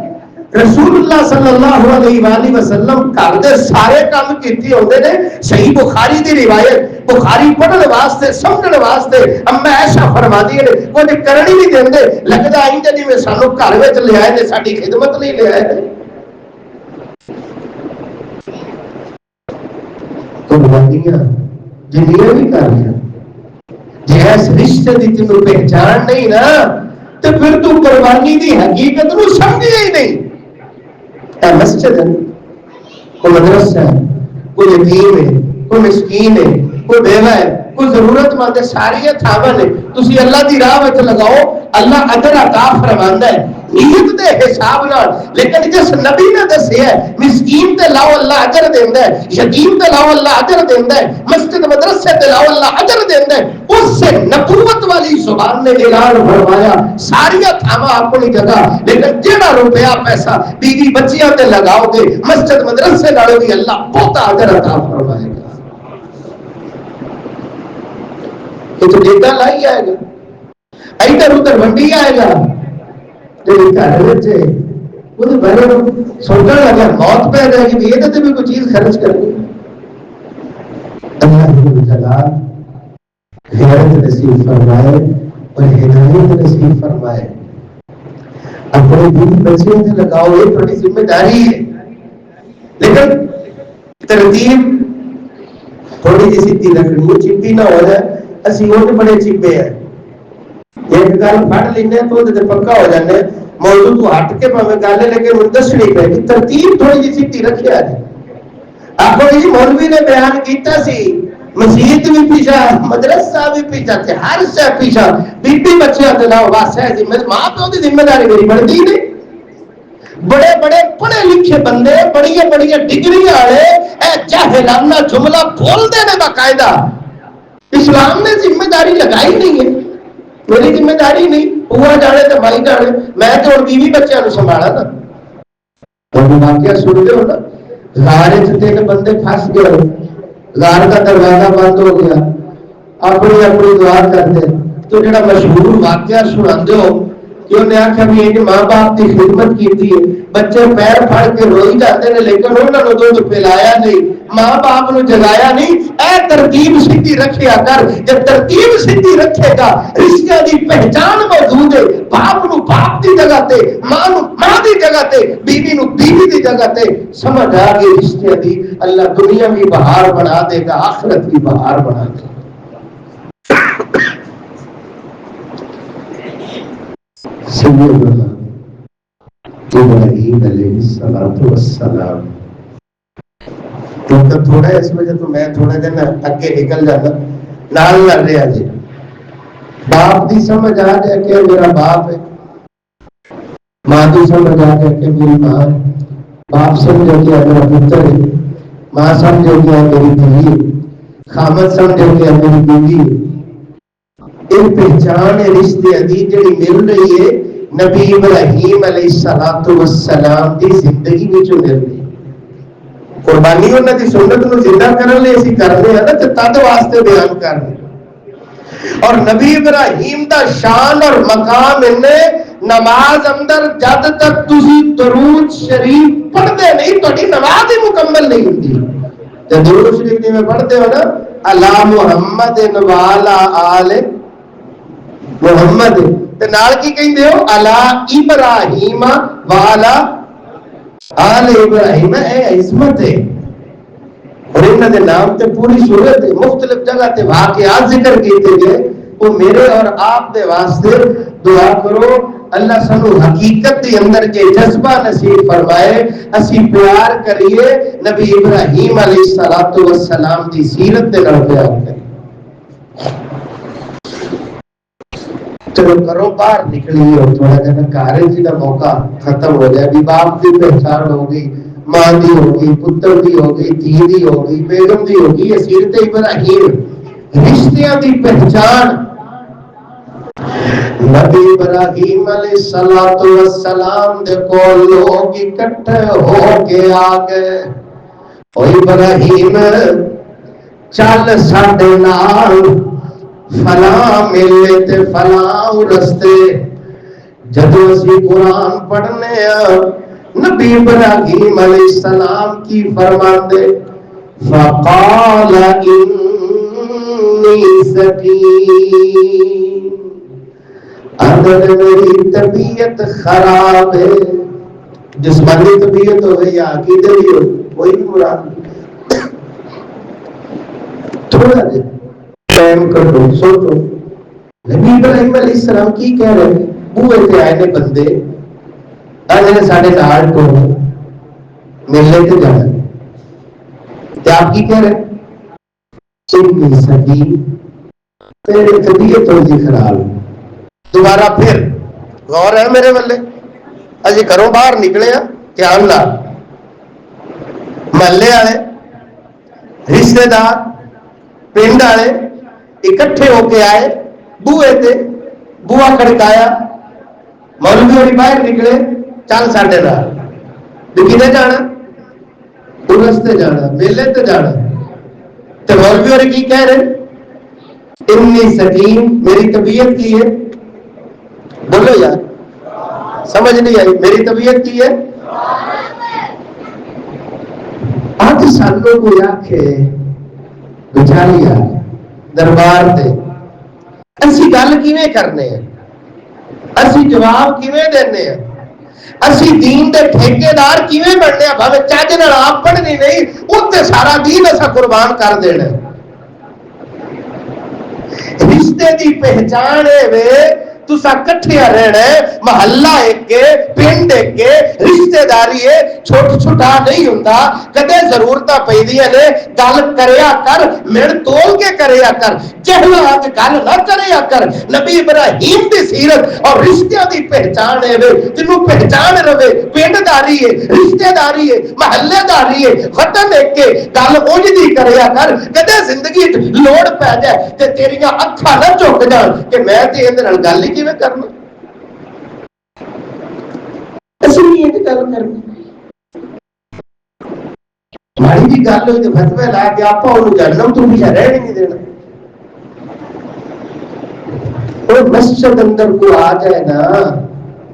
رسول اللہ صلی اللہ علیہ وآلہ وسلم کر دے سارے کام کیتی ہوندے نے. صحیح بخاری دی روایت, بخاری پڑھن واسطے سمجھن واسطے اما عائشہ فرماندی ہے وہ تے کرنی نہیں دیندے, لگدا اینج جویں سانو گھر وچ لے آئے نے ساڈی خدمت نہیں لے آئے نے. قربانیاں جنیاں بھی کر لیا جے اس رشتے دی تینوں پہچان نہیں نا تو پھر تو قربانی دی حقیقت نو سمجھے ہی نہیں. اے مسجد ہے, کوئی مدرسہ ہے, کوئی یتیم ہے, کوئی مسکین ہے, کوئی بیوہ ہے, کوئی ضرورت مند ہے, ساری تھاواں نے تسی اللہ دی راہ وچ لگاؤ, اللہ اجر عطا فرماندا ہے نیت دے حساب نال. لیکن جس نبی نے دسیا ہے مسکین تے لاؤ اللہ اجر دیندا ہے, یتیم تے لاؤ اللہ اجر دیندا ہے, مسجد مدرسے تے لاؤ اللہ اجر دیندا ہے, اس سے نبوت والی زبان نے اعلان فرمایا ساری تھاواں اپنی جگہ, لیکن جیڑا روپیہ پیسہ بیوی بچیاں تے لگاؤ گے مسجد مدرسے نال بھی اللہ بہت اجر عطا فرمائے گا. یہ تو ڈیٹا لائی آئے گا, ادھر ادھر منڈی آئے گا, گھر بچے وہ بڑے سوچنے لگا موت پہ جائے گی یہ تو بھی کوئی چیز خرچ کر گی. اللہ غیرت نصیب فرمائے اور ہدایت نصیب فرمائے. اپنے بیوی بچے سے لگاؤ یہ بڑی ذمہ داری ہے, لیکن ترتیب تھوڑی جی سیدھی رکھنی ہے, چپی نہ ہو جائے. اسی وہ بڑے چپے ہیں, ایک گل پڑھ لینے تو پکا ہو جانے موضوع تو ہٹ کے پاوے گل ہے لیکن مجھے دسنی پے گی. ترتیب تھوڑی جی سیدھی رکھیا جی. آخو جی مولوی نے بیان کیتا سی مسجد بھی پیچھا مدرسہ بھی پیچھا تے ہر شے پیچھا, بی بی بچیاں تے لاؤ بس ہے جی ماں پیو دی ذمہ داری میری بنتی نہیں. بڑے بڑے پڑھے لکھے بندے بڑی بڑی ڈگری والے اے جاہلانہ جملہ بولتے ہیں باقاعدہ. اسلام نے ذمہ داری لگائی نہیں ہے, میری ذمہ داری نہیں, پورا جانے تو بھائی جانے, میں تو اور بیوی بچوں کو سنبھالا نا. اور واقعہ سنتے ہو نا, غار تین بندے پھنس گئے, غار کا دروازہ بند ہو گیا, اپنی اپنی دعا کرتے تو جڑا مشہور واقعہ سناندے ہو کہ انہیں آخیا بھی یہ ماں باپ کی خدمت کی ہے, بچے پیر پھڑ کے روئی جاتے ہیں لیکن انہوں نے دودھ پلایا نہیں, ماں باپ نے جگایا نہیں. اے ترتیب سیدھی رکھیا کر, جب ترتیب سیدھی رکھے گا رشتہ دی پہچان موجود ہے. باپ نو باپ دی جگہ تے, ماں نو ماں دی جگہ تے, بیوی نو بیوی دی جگہ تے, سمجھ آ گئی رشتے دی. اللہ دنیا بھی بہار بنا دے گا, آخرت بھی بہار بنا دے گا. سیدنا ابراہیم علیہ السلام. کیونکہ تھوڑا اس وجہ تو میں تھوڑے دن اگے نکل جاتا نال لڑ رہا جی. باپ دی سمجھ آ جائے کہ میرا باپ ہے, ماں دی سمجھ آ جائے کہ میری ماں ہے, باپ سمجھے کہ میرا پتر ہے, ماں سمجھے کہ میری دھی ہے, خامد سمجھے کہ میری بیوی ہے. ایک پہچان رشتے دی جڑی مل رہی ہے نبی ابراہیم علیہ السلام دی زندگی وچوں مل رہی ہے. قربانی انہاں دی سنت نو زندہ کرن لئی اسی کرنے ہیں نا تے تد واسطے بیان کرنے. اور نبی ابراہیم دا شان اور مقام اننے نماز اندر جد تک تسی درود شریف پڑھتے نہیں تہاڈی نماز ہی مکمل نہیں ہوندی. تے درود شریف جویں پڑھتے ہو نا الا محمد وعلی آل محمد تے نال کی کہندے ہو الا ابراہیم وعلی آل ابراہیم. اے عظمت ہے. اور انہاں دے نام تے پوری سورت مختلف جگہ تے واقعات ذکر کیتے گئے. وہ میرے اور آپ دے واسطے دعا کرو اللہ سانو حقیقت دے اندر کے جذبہ نصیب فرمائے, اسی پیار کریے نبی ابراہیم علیہ السلام دی سیرت دے نال پیار کریں. چلو کرو باہر نکلیے اور تھوڑا جہاں کارج کا موقع ختم ہو جائے. بھی باپ کی پہچان ہو گئی, ماں دی ہو گئی, پتر دی ہو گئی, دھی دی ہو گئی, بیگم دی ہو گئی. یہ سیرت ابراہیم رشتیاں دی پہچان. نبی ابراہیم علیہ السلام دے کول لوگ اکٹھے ہو کے آ گئے. او ابراہیم چل ساڈے نال فلاں میلے تے فلاں رستے. جدو اسی قرآن پڑھنے نبی ابراہیم علیہ السلام کی فرماندے فقال انی سقیم, اگر میری طبیعت خراب ہے, جسمانی طبیعت ہو یا عقیدتی ہو کوئی بھی مراد نہیں. تھوڑا دے ٹائم کرو سوچو نبی ابراہیم علیہ السلام کی کہہ رہے ہیں. بوئے تے آئے نے بندے آج نے ساڑھے نال ٹو ملنے تے جانا تے آپ کی کہہ رہے انی سقیم, تیرے طبیعت ہو جی خراب. دوبارہ پھر غور ہے میرے والے, اجی گھروں باہر نکلے ہیں دھیان نال. محلے والے رشتے دار پنڈ والے اکٹھے ہو کے آئے, بوئے تے بوا کھڑکایا, مولوی ہوری باہر نکلے چل ساڈے نال. کدھر جانا؟ رستے جانا, میلے تے جانا. تے مولوی ہوری کی کہہ رہے انی سقیم, میری طبیعت کی ہے. بولو یار سمجھ نہیں آئی, میری طبیعت کی ہے. آج سانوں کو آکھے بچالیا دربار دے اسی گل کیویں کرنے ہیں, اسی جواب کیویں دینے ہیں, اسی دین دے ٹھیکیدار کیویں بننے ہیں. بھاوے چج نال آپ پڑھنی نہیں اوتے سارا دین اسا قربان کر دینا. رشتے دی پہچان ہے وے تسا کٹھیا رہنا ہے, محلہ ایک کے, پنڈ ایک کے, رشتے داری ہے, چھوٹ چھوٹا نہیں ہوندا. کدے ضرورتاں پیندیاں نے گل کریا کر, مل تول کے کریا کر, چہلا اج گل نہ کریا کر. نبی ابراہیم دی سیرت اور رشتیاں دی پہچان ہے وے, تینوں پہچان رہے پنڈ داری ہے, رشتے داری ہے, محلے داری ہے, وطن ایک کے, گل اونج دی کریا کر. کدے زندگی لوڑ پے جائے تے تیریاں اکھاں نہ چک جان کہ میں تے اندر نال گل ہی کیویں کرنا. اسی نہیں یہ گل کرنی ماڑی جی گل ہوئی تے فتوی لا کے آپ انہوں جنم تو پیچھے رہ نہیں دینا. اور مسجد اندر کو آ جائے نا,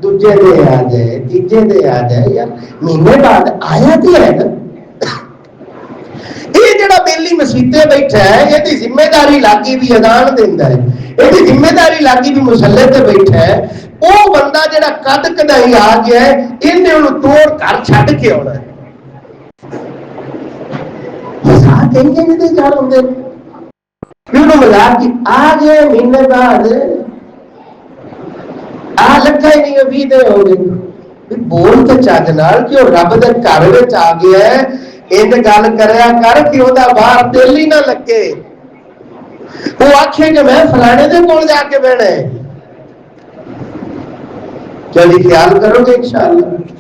دوجے دے آ جائے, تیجے دے آ جائے, یار مہینے بعد آیا تے ہے نا. یہ جڑا بیلی مسیتے بیٹھا ہے یہ ذمہ داری لاگی بھی اذان دیندا ہے, یہ ذمہ داری لاگی بھی مصلی تے بیٹھا ہے. وہ بندہ جڑا قد کدائی آ گیا ہے انہیں انہوں توڑ کر چھڈ کے آنا ہے. مزاق کہیں دے جا ہوندے انہوں مزاق کی آ گئے مہینے بعد آ لگ رکھا ہی نہیں ہے 20 دن ہو گئے بول تو چج نال کہ وہ رب دے گھر وچ آ گیا ہے ان گل کریا کر کہ وہ باہر دل ہی نہ لگے وہ آکھے کہ میں فلانے دے کول جا کے بہنا ہے چلی خیال کرو گے انشاءاللہ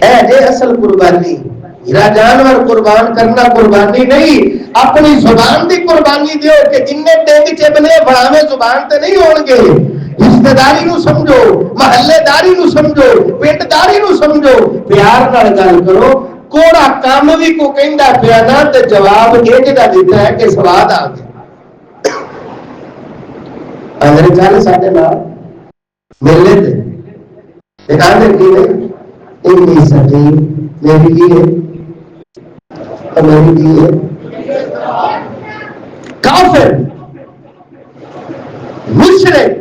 اے جے اصل قربانی ہیرا جانور قربان کرنا قربانی نہیں اپنی زبان دی قربانی دیو کہ جن ٹینگ چ بنے بڑاویں زبان تے نہیں ہون گے رشتہ داری نو سمجھو محلے داری نو سمجھو پنڈ داری نو سمجھو پیار نال گل کرو کوڑا کام بھی کو کہندا پیا نا تے جواب انج دا دیتا ہے کہ سواد آ گیا اگر گل ساڈے نال ملے تے کہندے کی ہے انہی سٹی میری کی ہے میری کی ہے کافر مشرک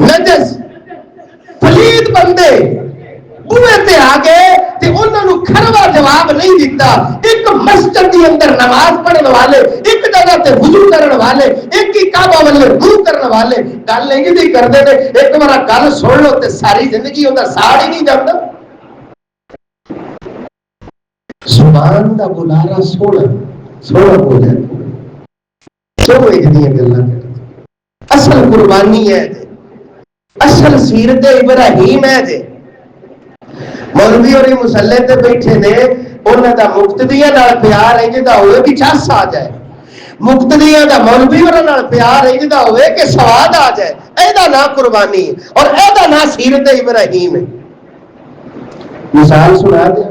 نجس پلید بندے بوئے تے آگے تے انہوں نے کھروا جواب نہیں دیتا ایک مسجد کے اندر نماز پڑھنے والے ایک جگہ تے وضو کرنے والے ایک ہی کعبہ والے رکوع کرنے والے گل نہیں دی کردے نے ایک بار گل سن لو تے ساری زندگی اوندا ساڑ ہی نہیں جاندا زبان دا بلارا سونا ہو جائے کیوں ایک دیا گلا اصل قربانی ہے اصل سیرت ابراہیم ہے جے مولوی اور مسلح تے بیٹھے نے انہاں دا مقتدیاں نال پیار ہے جدا ہوئے بھی چس آ جائے مقتدیاں دا مولوی اور نال پیار ہے جدا ہوئے کہ سواد آ جائے اے دا نا قربانی اور اے دا نا سیرت ابراہیم ہے مثال سنا دے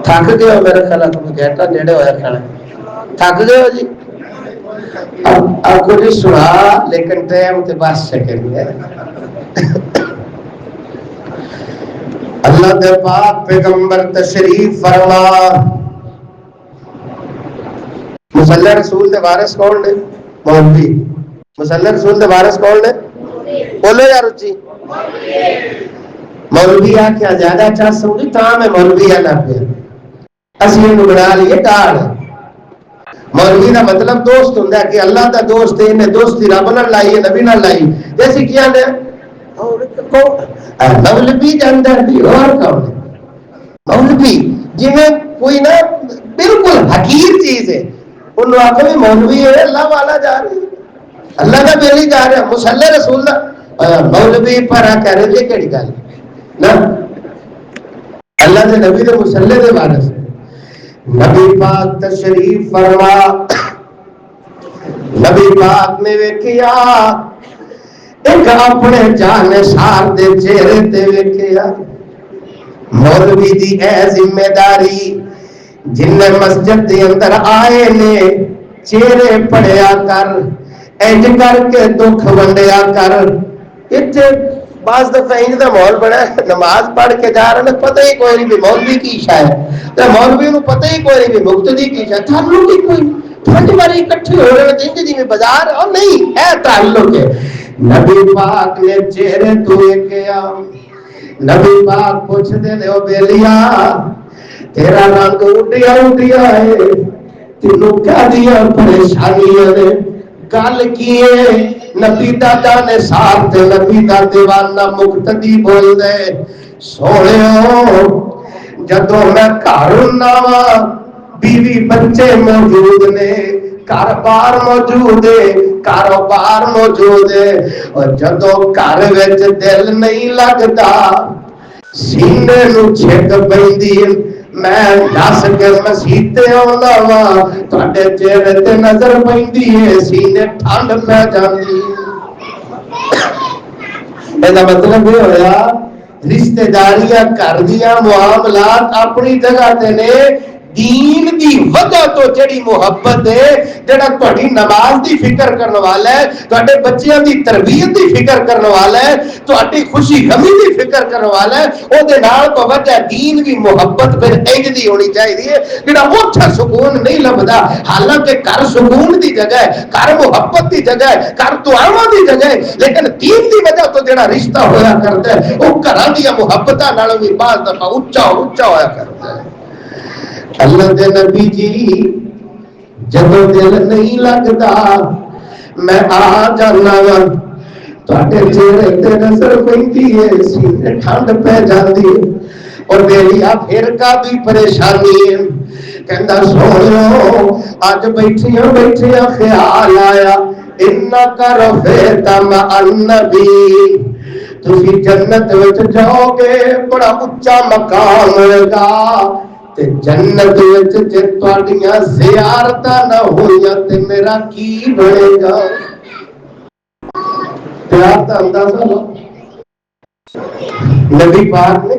تھک گئے ہو میرے خیال تمہیں کہتا نیڑے ہویا کھڑا تھک گئے ہو جی آپ کو جی سنا لیکن ٹائم تے بس سکیں گے اللہ دے پاک پیغمبر تشریف فرما مصلی رسول دے وارث کون نے مولوی مصلی رسول دے وارث کون نے بولو یار اچھی مولوی آ کیا زیادہ چاس ہوگی تاں میں مولوی آ نہ پیا اسی انہوں بنا لیے ڈال مولوی کا مطلب دوست ہوتا ہے کہ اللہ کا دوست ہے انہیں دوستی رب نہ لائی ہے نبی نہ لائی جیسے کیا نے مولوی کے اندر بھی اور کون ہے مولوی جی میں کوئی نہ بالکل حقیر چیز ہے انہوں آخر بھی مولوی ہے اللہ والا جا رہی اللہ کا بیلی جا رہا ہے مصلی رسول دا مولوی پر آ کہہ رہے تھے کہڑی گل نا اللہ کے نبی دے مصلی دے وارث نبی پاک تشریف فرما نبی پاک نے ویکھیا ایک اپنے جانشار دے چہرے تے ویکھیا مولوی دی اے ذمہ داری جن مسجد دے اندر آئے نے چہرے پڑھیا کر انج کر کے دکھ ونڈیا کر اتنے بعض دفعہ انج دا ماحول بنا نماز پڑھ کے جا رہے ہیں پتہ ہی کوئی نہیں بھی مولوی کی شاید تو مولوی کو پتہ ہی کوئی نہیں بھی مقتدی کی شاید تعلق ہی کوئی پھنج باری اکٹھے ہو رہے ہیں جی میں بازار اور نہیں ہے تعلق ہے نبی پاک نے چہرے دھوئے کیا نبی پاک پوچھتے نے او بیلیا تیرا رنگ اڈیا ہے تینوں کیا دیا پریشانیاں نے گل کیے نبی دا جانے سار تے نبی دا دیوانہ مقتدی بول دے سوڑیو جدو میں کارنا بیوی بچے موجود نے کاروبار موجود ہے کاروبار موجود ہے اور جدو گھر وچ دل نہیں لگتا سینے نو چھک پیندی میں دس کے مسیتے آنا وا تھوڑے چہرے تے نظر پیندی ہے سینے ٹھنڈ پہ جاندی ایسا مطلب یہ ہویا رشتہ داریاں کر دیا معاملات اپنی جگہ تے نے دین دی وجہ تو جڑی محبت ہے جڑا تہاڈی نماز دی فکر کرنے والا ہے تہاڈے بچیاں دی تربیت دی فکر کرنے والا ہے تہاڈی خوشی غمی دی فکر کرنے والا ہے او دے نال بوجہ دین دی محبت پھر انج دی ہونی چاہیے جڑا اوتھے سکون نہیں لبدا حالانکہ گھر سکون دی جگہ ہے گھر محبت دی جگہ ہے گھر دعاواں دی جگہ ہے لیکن دین دی وجہ تو جڑا رشتہ ہویا کردا ہے او گھراں دی محبتاں نالوں بھی بعض دفعہ اونچا ہویا کردا ہے اللہ دے نبی جی جب دل نہیں لگتا میں آ جانا تواڈے چہرے تے نظر پیندی ہے سینے ٹھنڈ پہ جاندی ہے اور میری پھر کا بھی پریشانی ہے کہندا سونیو اج بیٹھیاں خیال آیا انک رفیت مع النبی تسی جنت وچ جاؤ گے بڑا اونچا مقام ہوگا تے جنت وچ جے تواڈیاں زیارتاں نہ ہوئیاں تے میرا کی بنے گا پیار دا اندازہ لو نبی پاک نے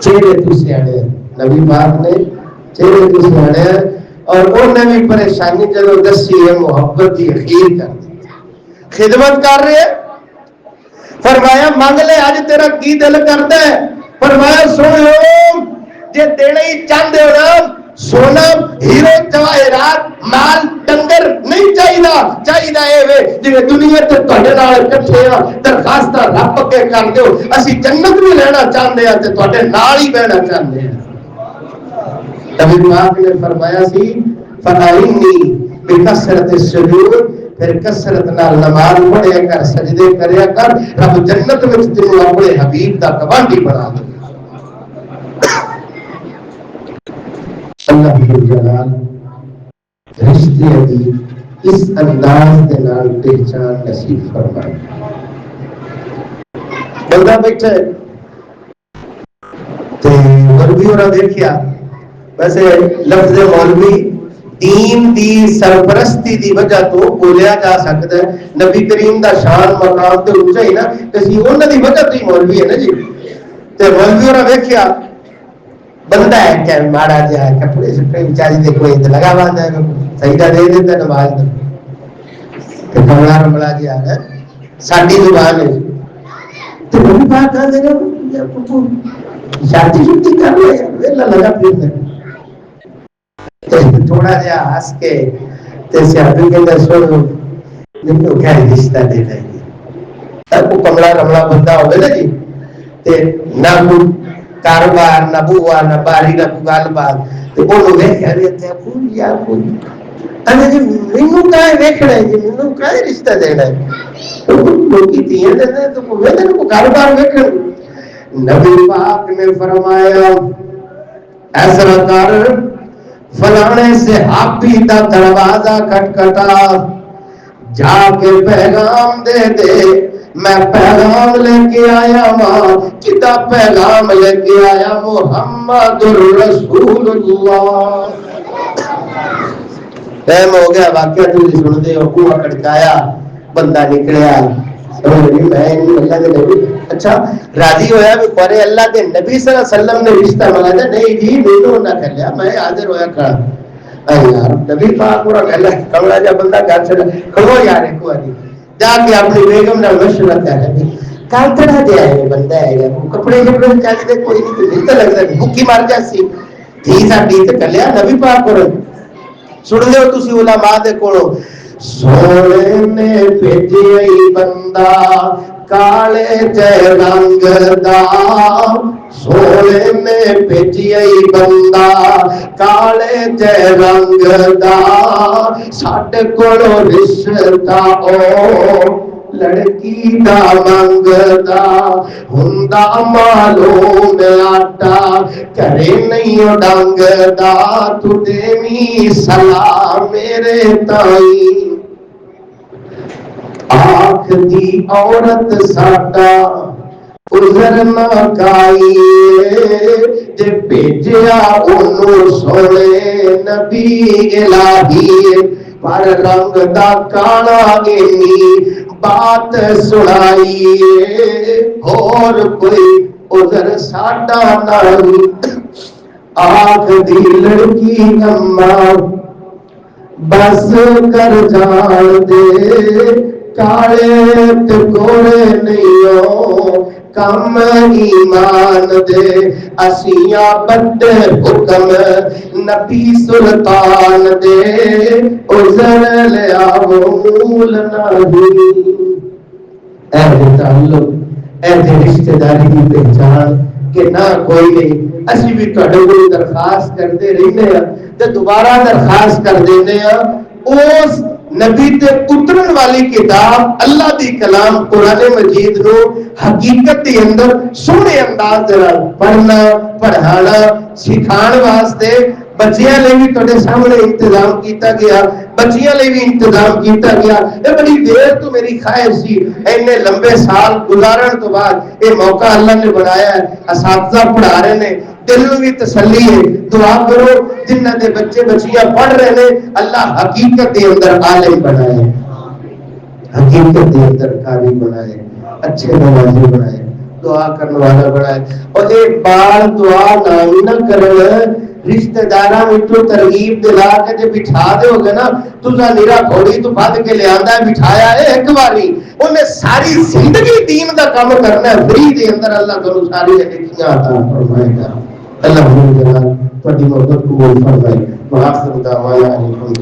چہرے تو سیاڑے نبی پاک نے چہرے تو سیاڑے اور انہیں بھی پریشانی جدو دسی ہے محبت کی اخیر کر دی خدمت کر رہے فرمایا مانگ لے آج تیرا کی دل کرتا ہے فرمایا سنو جے دینے ہی چاہتے ہو نا سونا ہیرو جواہرات مال ڈنگر نہیں چاہیے اے جی دنیا تے تواڈے نال اکٹھے ہاں درخواست رب کے کر دیو اسی جنت بھی لینا چاہتے ہیں تے تواڈے نال ہی بہنا چاہتے ہیں نبی پاک نے فرمایا سی فَأَعِنِّي بِكَثْرَةِ السُّجُودِ پھر کثرت نال نماز پڑھیا کر سجدے کریا کر رب جنت وچ تینوں اپنے حبیب دا گوانڈی بنا دے اللہ جلال رشتے دی اس انداز دے نال پہچان نصیب فرمائے بندہ بیٹھا ہے تے مولوی اور دیکھیا ویسے لفظ مولوی دین دی سرپرستی دی وجہ تو بولیا جا سکتا ہے نبی کریم دا شان مقام تے اونچا ہی نا کسی انہاں دی وجہ تو ہی مولوی ہے نا جی تے مولوی اور دیکھیا بندہ ہے کہ ماڑا جا ہے کپڑے شپڑے بیچاری دے کوئی لگا باندا ہے سجدہ دے دیتا نماز دا تے کملا رملا جی ہے ساڈی زبان ہے تے نبی پاک کہندے نے شادی شدی کر لے ویلا لگا پھردا تھوڑا جہا ہس کے تے سیابی کہندا سن مینوں کیا رشتہ دینا ہے کو کملا رملا بندہ ہوے نا جی تے نہ کوئی کاروبار نہ بوا نہ باری نہ کوئی گل بات تے اونوں ویکھیا تے کوئی یا کوئی انے جی مینوں کائے ویکھنا ہے جی مینوں کائے رشتہ دینا ہے لوکی تیاں دے تے کوئی ویلے کو کاروبار ویکھن نبی پاک نے فرمایا ایسا کر فلانے صحابی دا دروازہ کھٹکھٹا جا کے پیغام دے دے میں پیغام لے کے آیا ماں کتا پیغام لے کے آیا محمد رسول اللہ ٹائم ہو گیا واقعہ تھی سن دے اور کنواں کھٹکایا بندہ نکلیا اچھا راضی ہویا بھی پرے اللہ کے نبی صلی اللہ علیہ وسلم نے رشتہ منگایا نہیں جی مینوں نہ کھلیا میں حاضر ہویا کھڑا اے یار نبی پاک پورا کہلا کملا جا بندہ گھر چھڑ کھڑو یار ایک باری جا کے اپنی بیگم نال مشورہ کر لے کالتڑا دے آئے بندہ ہے کپڑے شپڑے چاہیے دے کوئی نہیں تو لگتا بھوکی مار جاسی تھی ساڈی تے کلیا نبی پاک پر سن لو تسی علماء دے کولوں سونے نے بھیجی بندہ کالے جے رنگ دا سونے نے بھیجی بندہ کالے جے رنگ دا ساڈے کولوں رشتہ او لڑکی دا منگدا ہندا معلوم آٹا کرے نہیں ڈنگدا تو دیوی سلام میرے تائی آنکھ دی عورت ساڈا عذر نہ کائیے جے بھیجیا انہوں سونے نبی الہی پر رنگ دا کالا گینی بات سنائیے اور کوئی عذر ساڈا نہیں آنکھ دی لڑکی اماں بس کر جان دے کالے تے گورے نہیں ہو کم ایمان دے اسیاں بڑے حکم نبی سلطان دے عذر لیا مول نہیں اہل تعلق اہل رشتہ داری کی پہچان کہ نہ کوئی نہیں اسی بھی تواڈے کول درخواست کرتے رہنے ہیں تے دوبارہ درخواست کر دینے ہیں اس نبی تے اترن والی کتاب اللہ دی کلام قرآن مجید نو حقیقت دی اندر سونے انداز دے پڑھنا پڑھانا سکھان واسطے بچیاں لے بھی تھوڑے سامنے انتظام کیتا گیا، بچیاں لے بھی انتظام کیتا گیا۔ یہ بڑی دیر تو میری خواہش سی، اینے لمبے سال گزارن تو بعد یہ موقع اللہ نے بنایا ہے، اساتذہ پڑھا رہے نے، دل میں بھی تسلی ہے۔ دعا کرو جنہ دے بچے بچیاں پڑھ رہے نے اللہ حقیقت دے اندر عالم بنائے، حقیقت دے اندر قاری بنائے، اچھے نمازی بنائے، دعا کرنے والا بنائے۔ اور ایک بار دعا نہ کرن رشتہ داراں وچوں ترغیب دلا کے تے بٹھا دے ہوگے نا، تساں نیرا گھوڑی تو بھد کے لے آندا ہے بٹھایا ہے ایک باری، انہیں ساری زندگی دین دا کام کرنا ہے، فری دے اندر اللہ تعالی ساری نیکیاں عطا فرمائے گا۔ اللہ جلال تہاڈی محبت قبول فرمائے۔ وآخر دعوانا الحمد